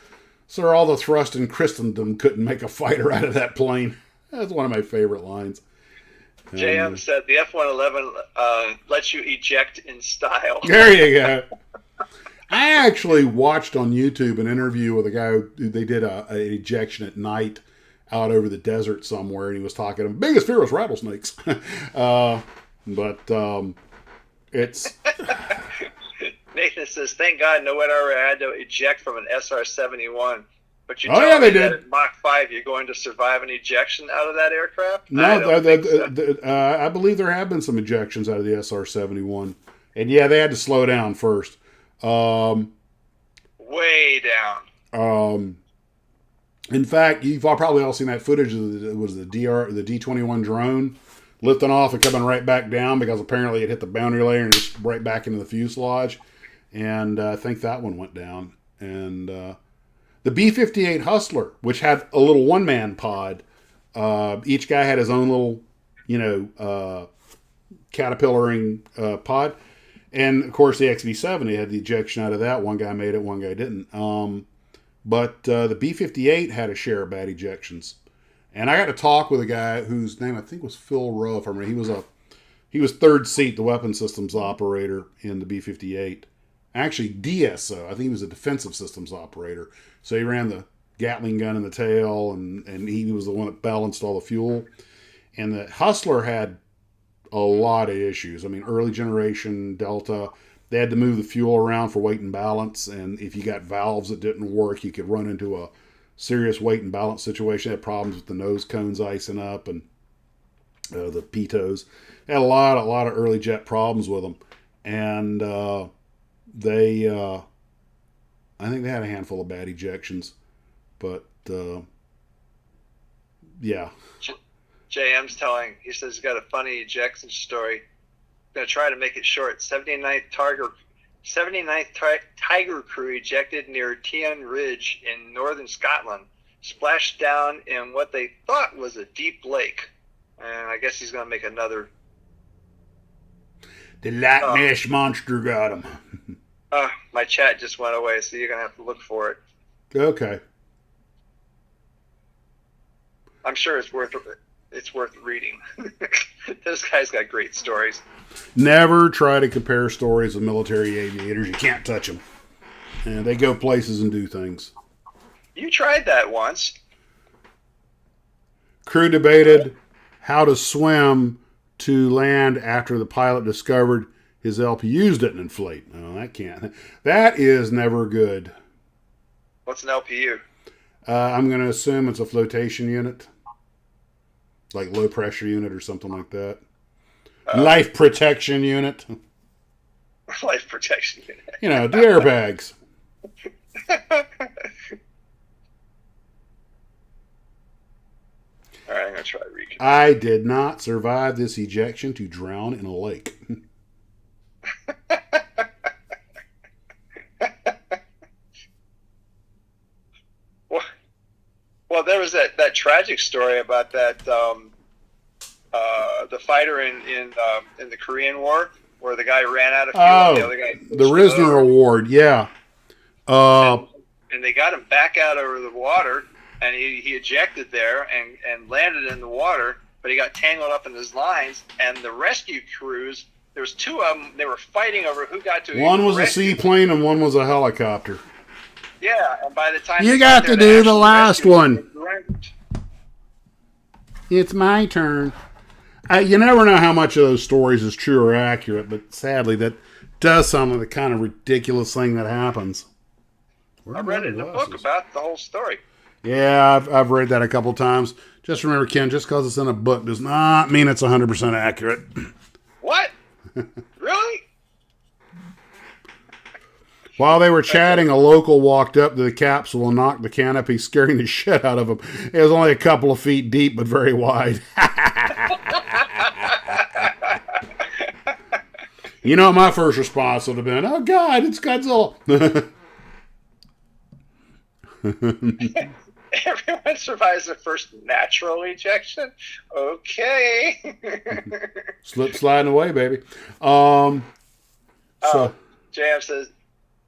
sir, all the thrust in Christendom couldn't make a fighter out of that plane. That's one of my favorite lines. JM said the F-111 lets you eject in style. There you go. I actually watched on YouTube an interview with a guy who they did an ejection at night out over the desert somewhere, and he was talking to him. Biggest fear was rattlesnakes. It's... Nathan says, thank God no one ever had to eject from an SR-71. But you're they did. That at Mach 5 you're going to survive an ejection out of that aircraft? No, I believe there have been some ejections out of the SR-71. And yeah, they had to slow down first. Way down. In fact, you've probably all seen that footage of the D-21 drone lifting off and coming right back down because apparently it hit the boundary layer and just right back into the fuselage. And I think that one went down. And the B-58 Hustler, which had a little one-man pod, each guy had his own little, caterpillaring pod. And, of course, the XB-70 had the ejection out of that. One guy made it, one guy didn't. But the B-58 had a share of bad ejections. And I got to talk with a guy whose name I think was Phil Rowe. If I remember, he was third seat, the weapon systems operator in the B-58. Actually, DSO. I think he was a defensive systems operator. So he ran the Gatling gun in the tail, and he was the one that balanced all the fuel. And the Hustler had a lot of issues. I mean, early generation Delta, they had to move the fuel around for weight and balance. And if you got valves that didn't work, you could run into a serious weight and balance situation. They had problems with the nose cones icing up and the pitos. They had a lot of early jet problems with them. And I think they had a handful of bad ejections. But, yeah. JM's telling, he says he's got a funny ejection story. I'm going to try to make it short. 79th Tiger crew ejected near Tian Ridge in northern Scotland, splashed down in what they thought was a deep lake. And I guess he's going to make another. The Loch Ness Monster got him. My chat just went away, so you're going to have to look for it. Okay. I'm sure it's worth reading. Those guys got great stories. Never try to compare stories of military aviators. You can't touch them. And they go places and do things. You tried that once. Crew debated how to swim to land after the pilot discovered his LPUs didn't inflate. Oh, that can't. That is never good. What's an LPU? I'm going to assume it's a flotation unit. Like low pressure unit or something like that. Life protection unit. Life protection unit. The airbags. All right, I'm going to try reading. I did not survive this ejection to drown in a lake. Well, there was that tragic story about that the fighter in the Korean War where the guy ran out of fuel. And the other guy the Risner Award, yeah. And they got him back out over the water, and he ejected there and landed in the water, but he got tangled up in his lines. And the rescue crews, there was two of them. They were fighting over who got to. One was a seaplane and one was a helicopter. Yeah, and by the time you got to do the last one. It's my turn. You never know how much of those stories is true or accurate, but sadly, that does sound like the kind of ridiculous thing that happens. I read it in a book about the whole story. Yeah, I've read that a couple times. Just remember, Ken, just because it's in a book does not mean it's 100% accurate. What? Really? While they were chatting, a local walked up to the capsule and knocked the canopy, scaring the shit out of him. It was only a couple of feet deep, but very wide. My first response would have been, "Oh God, it's Godzilla." Everyone survives the first natural ejection. Okay. Slip sliding away, baby. JM says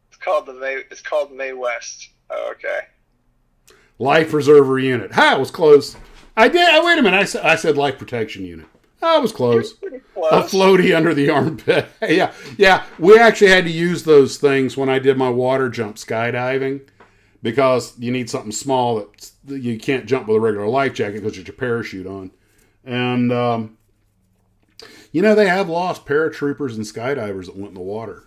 it's called May West. Oh, okay. Life reserver unit. Ha, it was close. I did. Wait a minute. I said life protection unit. I was close. Pretty close. A floaty under the armpit. Yeah. We actually had to use those things when I did my water jump skydiving because you need something small that you can't jump with a regular life jacket because there's your parachute on. And, they have lost paratroopers and skydivers that went in the water.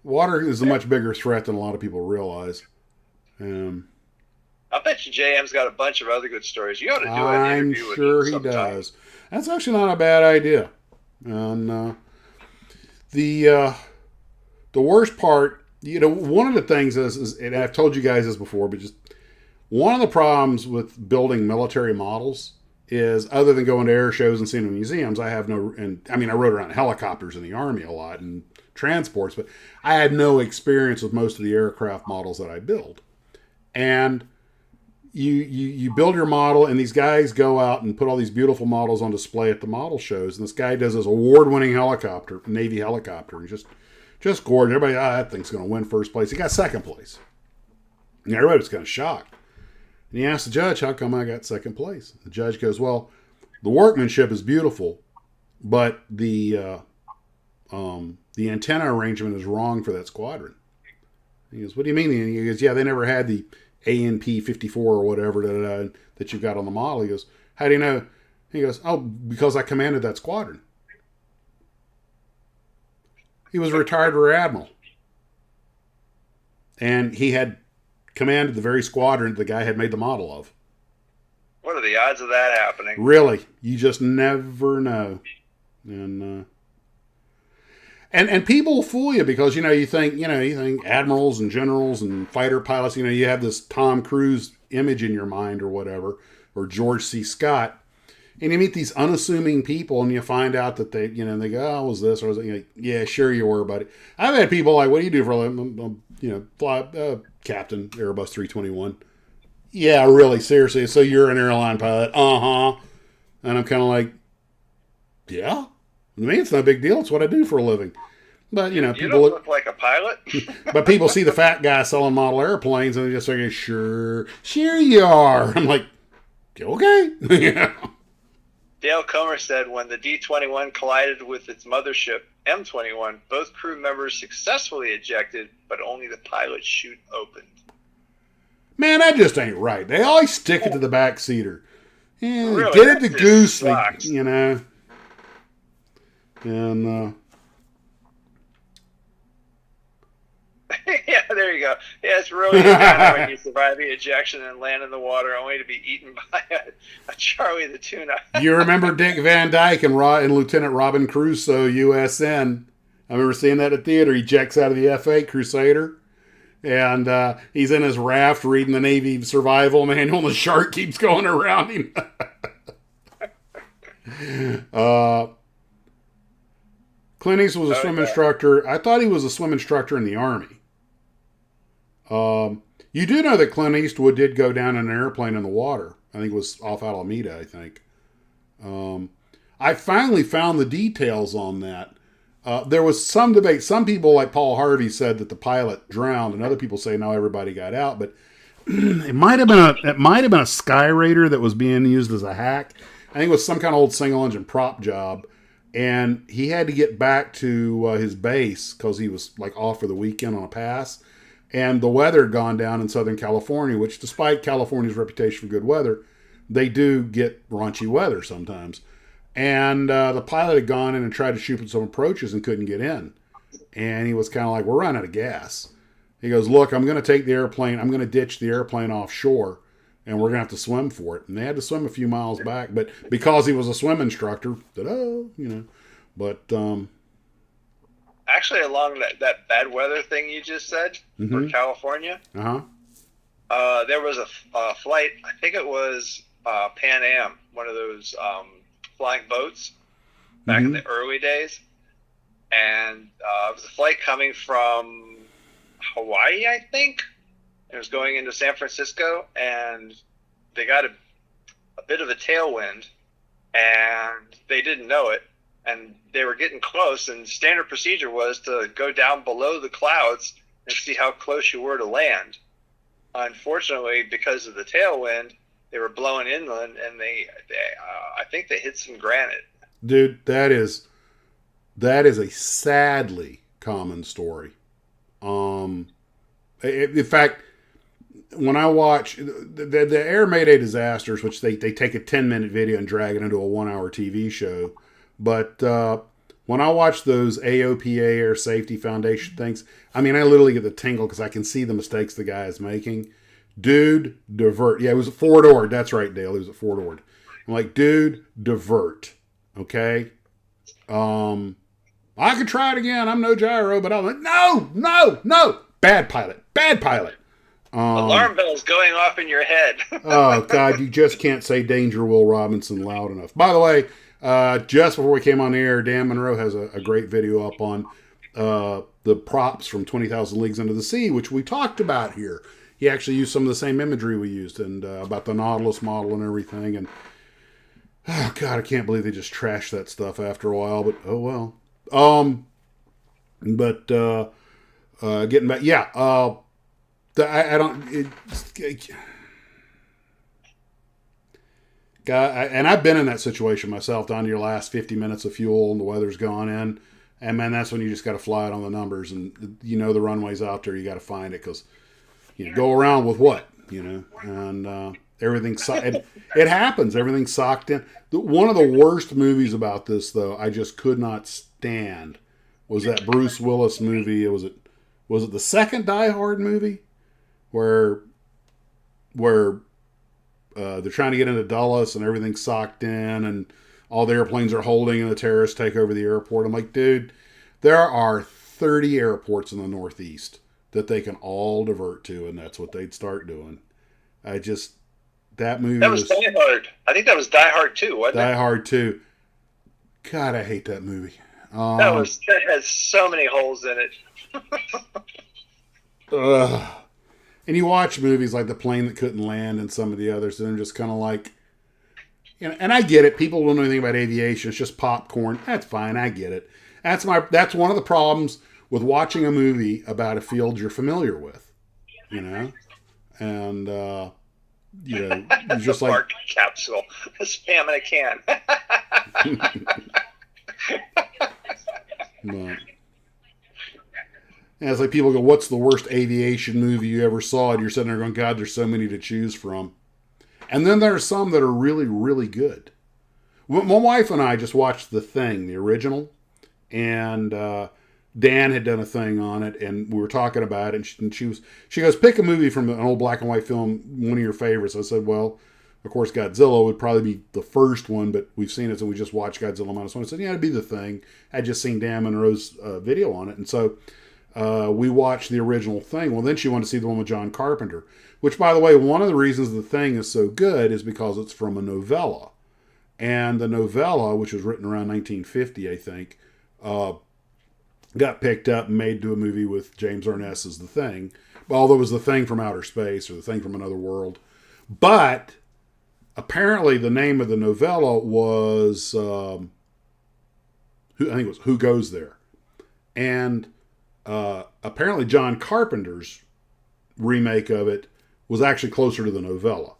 Water is a much bigger threat than a lot of people realize. I bet you JM's got a bunch of other good stories. You ought to do an interview with him. I'm sure he does. That's actually not a bad idea. And the worst part, one of the things is, and I've told you guys this before, but just One of the problems with building military models is, other than going to air shows and seeing them in museums, I have no, and I mean, I rode around helicopters in the Army a lot and transports, but I had no experience with most of the aircraft models that I build. And you build your model, and these guys go out and put all these beautiful models on display at the model shows, and this guy does this award-winning helicopter, Navy helicopter, and just gorgeous. Everybody, that thing's going to win first place. He got second place. And everybody was kind of shocked. And he asked the judge, how come I got second place? The judge goes, well, the workmanship is beautiful, but the antenna arrangement is wrong for that squadron. He goes, what do you mean? He goes, yeah, they never had the ANP 54 or whatever that you've got on the model. He goes, how do you know? He goes, oh, because I commanded that squadron. He was a retired rear admiral. And he had commanded the very squadron the guy had made the model of. What are the odds of that happening? Really, you just never know. And people will fool you because you think admirals and generals and fighter pilots. You have this Tom Cruise image in your mind or whatever, or George C. Scott, and you meet these unassuming people, and you find out that they go, oh, was this or was it? Like, yeah, sure you were, buddy. I've had people like, what do you do for a living? Fly captain, Airbus 321. Yeah, really, seriously. So you're an airline pilot? And I'm kind of like, yeah. To me, it's no big deal. It's what I do for a living. But, you people don't look like a pilot. But people see the fat guy selling model airplanes, and they just say, sure you are. I'm like, okay. Dale Comer said when the D-21 collided with its mothership, M-21, both crew members successfully ejected, but only the pilot's chute opened. Man, that just ain't right. They always stick it to the back seater. Yeah, Really, get it to that goose, sucks. And Yeah, there you go. Yeah, it's really bad when you survive the ejection and land in the water only to be eaten by a Charlie the Tuna. you remember Dick Van Dyke and Lieutenant Robin Crusoe, USN. I remember seeing that at theater. He ejects out of the F-8 Crusader. And he's in his raft reading the Navy survival manual, and the shark keeps going around him. Clint Eastwood was a swim instructor. I thought he was a swim instructor in the Army. You do know that Clint Eastwood did go down in an airplane in the water. I think it was off Alameda, I think. I finally found the details on that. There was some debate. Some people, like Paul Harvey, said that the pilot drowned, and other people say no, everybody got out. But it might have been a Sky Raider that was being used as a hack. I think it was some kind of old single engine prop job, and he had to get back to his base because he was like off for the weekend on a pass, and the weather had gone down in Southern California, which, despite California's reputation for good weather, they do get raunchy weather sometimes. And the pilot had gone in and tried to shoot some approaches and couldn't get in. And he was kind of like, we're running out of gas. He goes, look, I'm going to take the airplane. I'm going to ditch the airplane offshore, and we're going to have to swim for it. And they had to swim a few miles back. But because he was a swim instructor, But Actually, along that bad weather thing you just said for California, there was a flight, I think it was Pan Am, one of those flying boats back in the early days, and it was a flight coming from Hawaii, I think. It was going into San Francisco, and they got a bit of a tailwind, and they didn't know it, and they were getting close, and standard procedure was to go down below the clouds and see how close you were to land. Unfortunately, because of the tailwind, they were blowing inland, and I think they hit some granite. Dude, that is a sadly common story. In fact, when I watch the Air Mayday disasters, which they take a 10-minute video and drag it into a 1-hour TV show, but when I watch those AOPA, Air Safety Foundation things, I mean, I literally get the tingle because I can see the mistakes the guy is making. Dude, divert. Yeah, it was at Fort Ord. That's right, Dale. It was at Fort Ord. I'm like, dude, divert. Okay? I could try it again. I'm no gyro, but I'm like, no. Bad pilot. Alarm bells going off in your head. Oh, God, you just can't say Danger Will Robinson loud enough. By the way, just before we came on the air, Dan Monroe has a great video up on the props from 20,000 Leagues Under the Sea, which we talked about here. He actually used some of the same imagery we used, and about the Nautilus model and everything. And, oh, God, I can't believe they just trashed that stuff after a while, but oh well. Getting back, yeah, I don't... and I've been in that situation myself, down to your last 50 minutes of fuel and the weather's gone in. And, man, that's when you just got to fly it on the numbers. And, the runway's out there. You got to find it because, go around with what, And everything's... It happens. Everything's socked in. One of the worst movies about this, though, I just could not stand, was that Bruce Willis movie. Was it the second Die Hard movie? Where they're trying to get into Dulles and everything's socked in and all the airplanes are holding and the terrorists take over the airport. I'm like, dude, there are 30 airports in the Northeast that they can all divert to, and that's what they'd start doing. That movie That was Die Hard. I think that was Die Hard 2, wasn't it? Die Hard 2. God, I hate that movie. That has so many holes in it. And you watch movies like The Plane That Couldn't Land and some of the others, and they're just kind of like, and I get it. People don't know anything about aviation. It's just popcorn. That's fine. I get it. That's one of the problems with watching a movie about a field you're familiar with, and you're just like Mark capsule, a spam in a can. But, and it's like people go, what's the worst aviation movie you ever saw? And you're sitting there going, God, there's so many to choose from. And then there are some that are really, really good. My wife and I just watched The Thing, the original. And Dan had done a thing on it. And we were talking about it. And she goes, pick a movie from an old black and white film, one of your favorites. I said, well, of course, Godzilla would probably be the first one. But we've seen it, so we just watched Godzilla -1. I said, yeah, it'd be The Thing. I'd just seen Dan Monroe's video on it. And so... we watched the original Thing. Well, then she wanted to see the one with John Carpenter, which, by the way, one of the reasons The Thing is so good is because it's from a novella. And the novella, which was written around 1950, I think, got picked up and made to a movie with James Arness's The Thing. Although it was The Thing from Outer Space or The Thing from Another World. But apparently the name of the novella was, I think it was Who Goes There? And... apparently John Carpenter's remake of it was actually closer to the novella.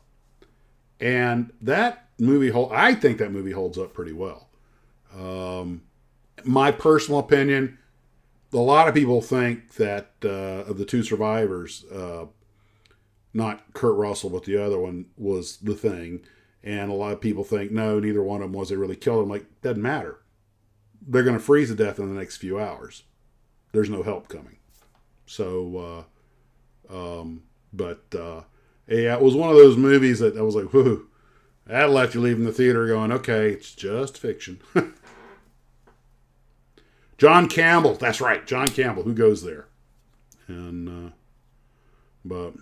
And that movie, I think that movie holds up pretty well. My personal opinion, a lot of people think that of the two survivors, not Kurt Russell, but the other one was The Thing. And a lot of people think, no, neither one of them was. They really killed him. Like, doesn't matter. They're going to freeze to death in the next few hours. There's no help coming. So, yeah, it was one of those movies that I was like, whoo, that left you leaving the theater going, okay, it's just fiction. John Campbell, that's right, John Campbell, Who Goes There? And, but,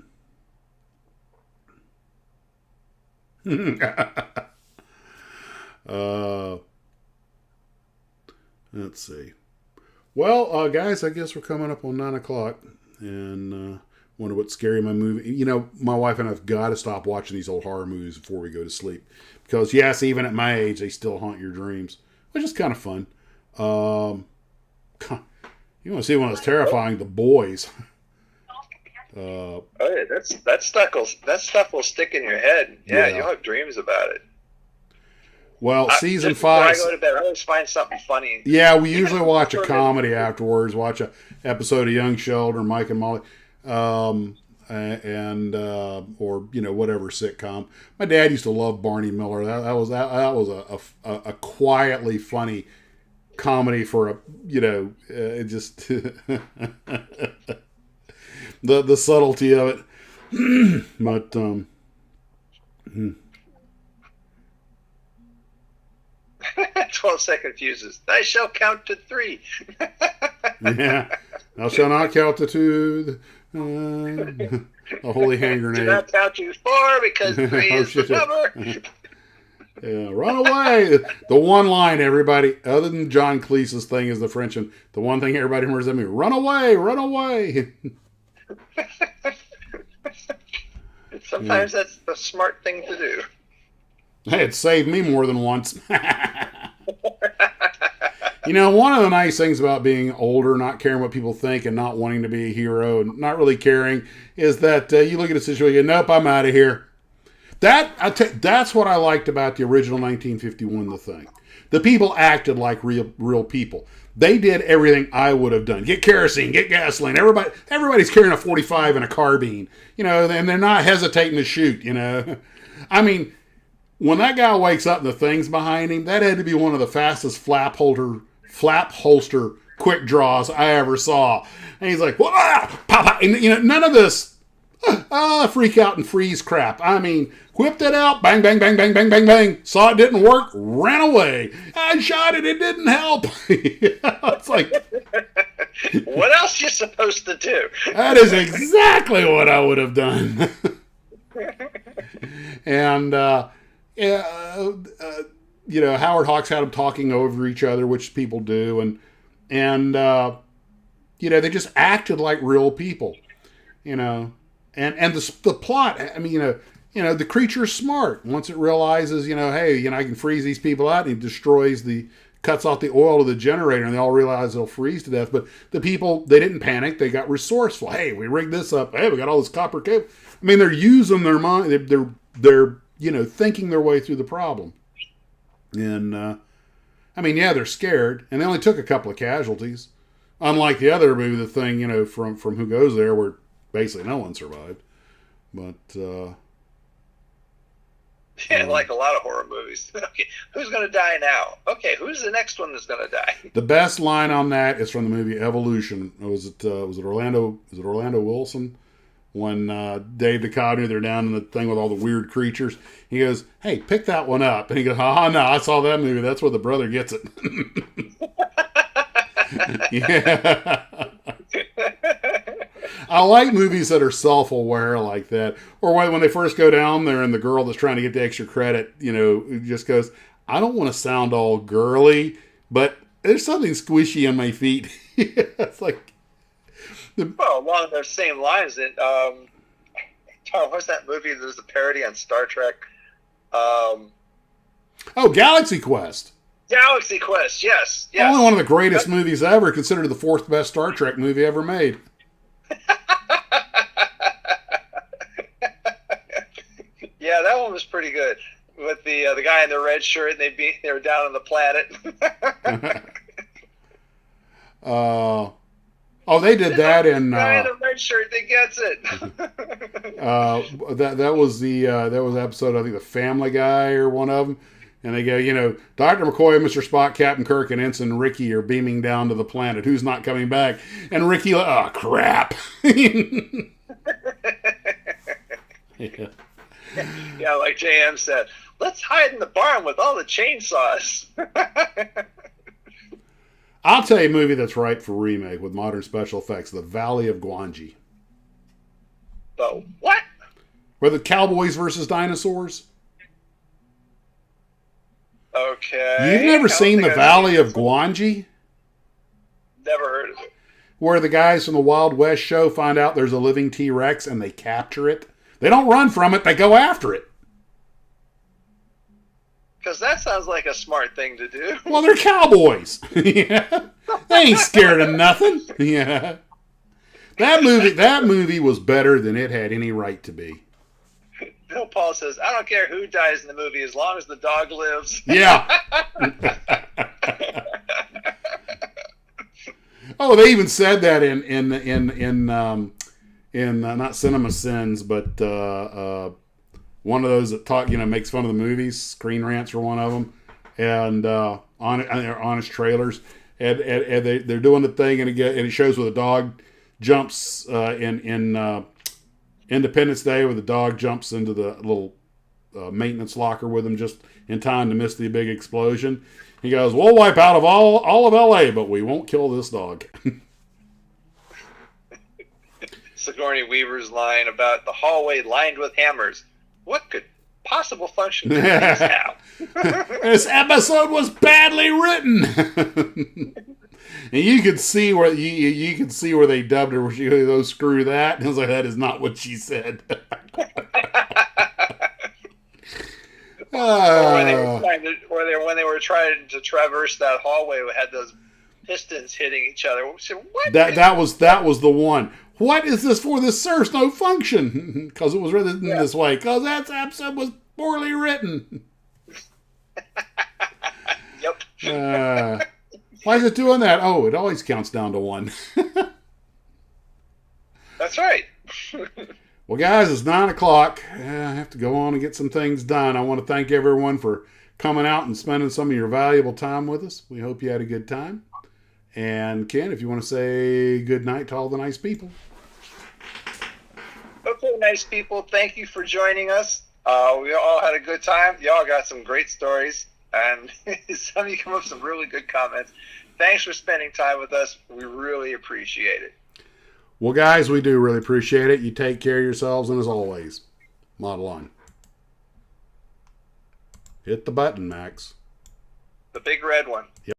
let's see. Well, guys, I guess we're coming up on 9 o'clock, and wonder what scary my movie... my wife and I have got to stop watching these old horror movies before we go to sleep. Because, yes, even at my age, they still haunt your dreams, which is kind of fun. You want to see one that's terrifying, The Boys. Oh, yeah, that stuff will stick in your head. Yeah, you'll have dreams about it. Well, season 5... Before I go to bed, I always find something funny. Yeah, we usually watch a comedy afterwards. Watch an episode of Young Sheldon, Mike and Molly, or whatever sitcom. My dad used to love Barney Miller. That was a quietly funny comedy for it just the subtlety of it. But 12-second fuses. I shall count to 3. Yeah. Thou shalt not count to 2. A holy hand Do grenade. not count to 4 because 3 Oh, is the shit. number. Yeah, run away. The one line, everybody, other than John Cleese's thing is the French, and the one thing everybody remembers that movie, run away, run away. Sometimes that's the smart thing to do. Hey, it saved me more than once. You know, one of the nice things about being older, not caring what people think, and not wanting to be a hero, and not really caring, is that you look at a situation, nope, I'm out of here. That's what I liked about the original 1951, The Thing. The people acted like real people. They did everything I would have done. Get kerosene, get gasoline. Everybody's carrying a 45 and a carbine, you know, and they're not hesitating to shoot, you know. I mean, when that guy wakes up and the Thing's behind him, that had to be one of the fastest flap holster quick draws I ever saw. And he's like, pop, and you know, none of this freak out and freeze crap. I mean, whipped it out, bang, bang, bang, bang, bang, bang, bang. Saw it didn't work, ran away. I shot it, it didn't help. It's like, what else you supposed to do? that is exactly what I would have done. And you know, Howard Hawks had them talking over each other, which people do, and you know, they just acted like real people, you know, and the plot. I mean, you know, the creature's smart. Once it realizes, you know, hey, you know, I can freeze these people out, and he cuts off the oil of the generator, and they all realize they'll freeze to death. But the people, they didn't panic. They got resourceful. Hey, we rigged this up. Hey, we got all this copper cable. I mean, they're using their mind. They're you know, thinking their way through the problem. And I mean, yeah, they're scared, and they only took a couple of casualties. Unlike the other movie, The Thing, you know, from Who Goes There, where basically no one survived. But yeah, like a lot of horror movies. Okay, who's going to die now? Okay, who's the next one that's going to die? the best line on that is from the movie Evolution. Was it Orlando Wilson? When Dave Duchovny, they're down in the thing with all the weird creatures. He goes, hey, pick that one up. And he goes, oh, no, I saw that movie. That's where the brother gets it. Yeah. I like movies that are self-aware like that. Or when they first go down there and the girl that's trying to get the extra credit, you know, just goes, I don't want to sound all girly, but there's something squishy on my feet. It's like, well, along those same lines, what's that movie? There's a parody on Star Trek. Oh, Galaxy Quest. Galaxy Quest, yes. Only one of the greatest movies ever, considered the fourth best Star Trek movie ever made. Yeah, that one was pretty good. With the guy in the red shirt, and they were down on the planet. Oh, they did that in. Guy in the red shirt that gets it. That was the episode, I think, the Family Guy or one of them, and they go, you know, Dr. McCoy, Mr. Spock, Captain Kirk, and Ensign Ricky are beaming down to the planet. Who's not coming back? And Ricky, oh crap. Yeah. Yeah, like JM said, let's hide in the barn with all the chainsaws. I'll tell you a movie that's ripe for remake with modern special effects, The Valley of Gwangi. The what? Where the cowboys versus dinosaurs. Okay. You've never seen The Valley of Gwangi? Never heard of it. Where the guys from the Wild West show find out there's a living T-Rex and they capture it. They don't run from it, they go after it. Because that sounds like a smart thing to do. Well, they're cowboys. Yeah. They ain't scared of nothing. Yeah. That movie was better than it had any right to be. Bill Paul says, I don't care who dies in the movie as long as the dog lives. Yeah. Oh, they even said that in not Cinema Sins, but one of those that talk, you know, makes fun of the movies. Screen Rants were one of them, and honest trailers, and they're doing the thing, and it shows where the dog jumps in Independence Day, where the dog jumps into the little maintenance locker with him just in time to miss the big explosion. He goes, "We'll wipe out of all of LA, but we won't kill this dog." Sigourney Weaver's line about the hallway lined with hammers. What could possible function could these have? This episode was badly written. And you could see where you could see where they dubbed her, where she goes, "Screw that." And I was like, that is not what she said. Or when they were trying to traverse that hallway, we had those pistons hitting each other. So what? That was the one. What is this for? This serves no function, because it was written this way. Because that episode was poorly written. Yep. Why is it doing that? Oh, it always counts down to 1. That's right. Well, guys, it's 9 o'clock. I have to go on and get some things done. I want to thank everyone for coming out and spending some of your valuable time with us. We hope you had a good time. And Ken, if you want to say good night to all the nice people. Okay, nice people. Thank you for joining us. We all had a good time. Y'all got some great stories, and some of you come up with some really good comments. Thanks for spending time with us. We really appreciate it. Well, guys, we do really appreciate it. You take care of yourselves, and as always, model on. Hit the button, Max. The big red one. Yep.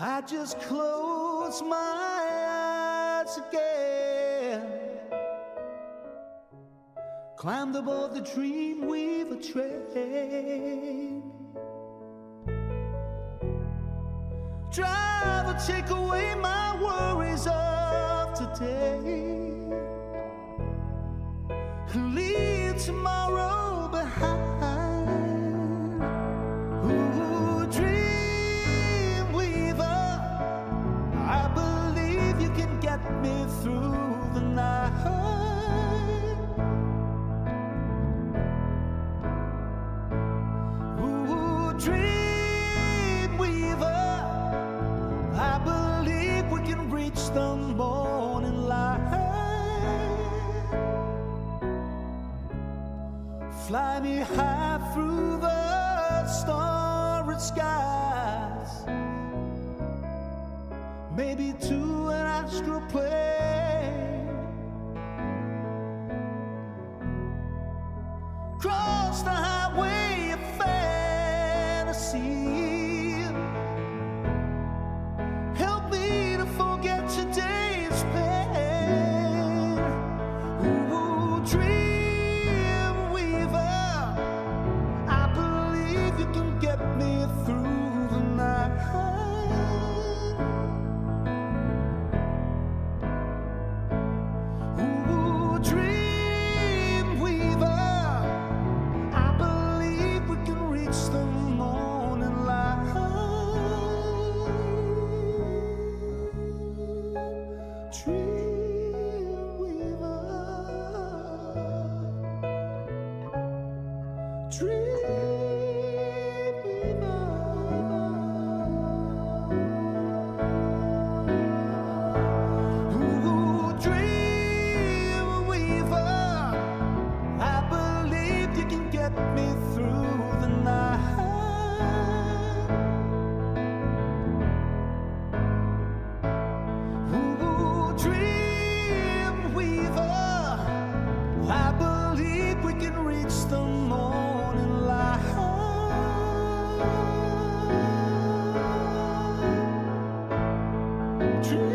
I just close my eyes again, climbed aboard the Dreamweaver train. Driver, take away my worries of today, leave tomorrow behind. Ooh, Dreamweaver, I believe you can get me through the night. Ooh, Dreamweaver, I believe we can reach the morning light. Fly me high through the starry skies, maybe to an astral plane. Cross the highway of fantasy, help me to forget today's pain. Ooh, Dreamweaver, I believe you can get me through the night. Ooh, Dreamweaver, I believe we can reach the morning light. Dreamweaver, Dreamweaver. Ooh, Dreamweaver, I believe you can get me through the night. Ooh, Dreamweaver, I believe we can reach the morning light. Dreamweaver.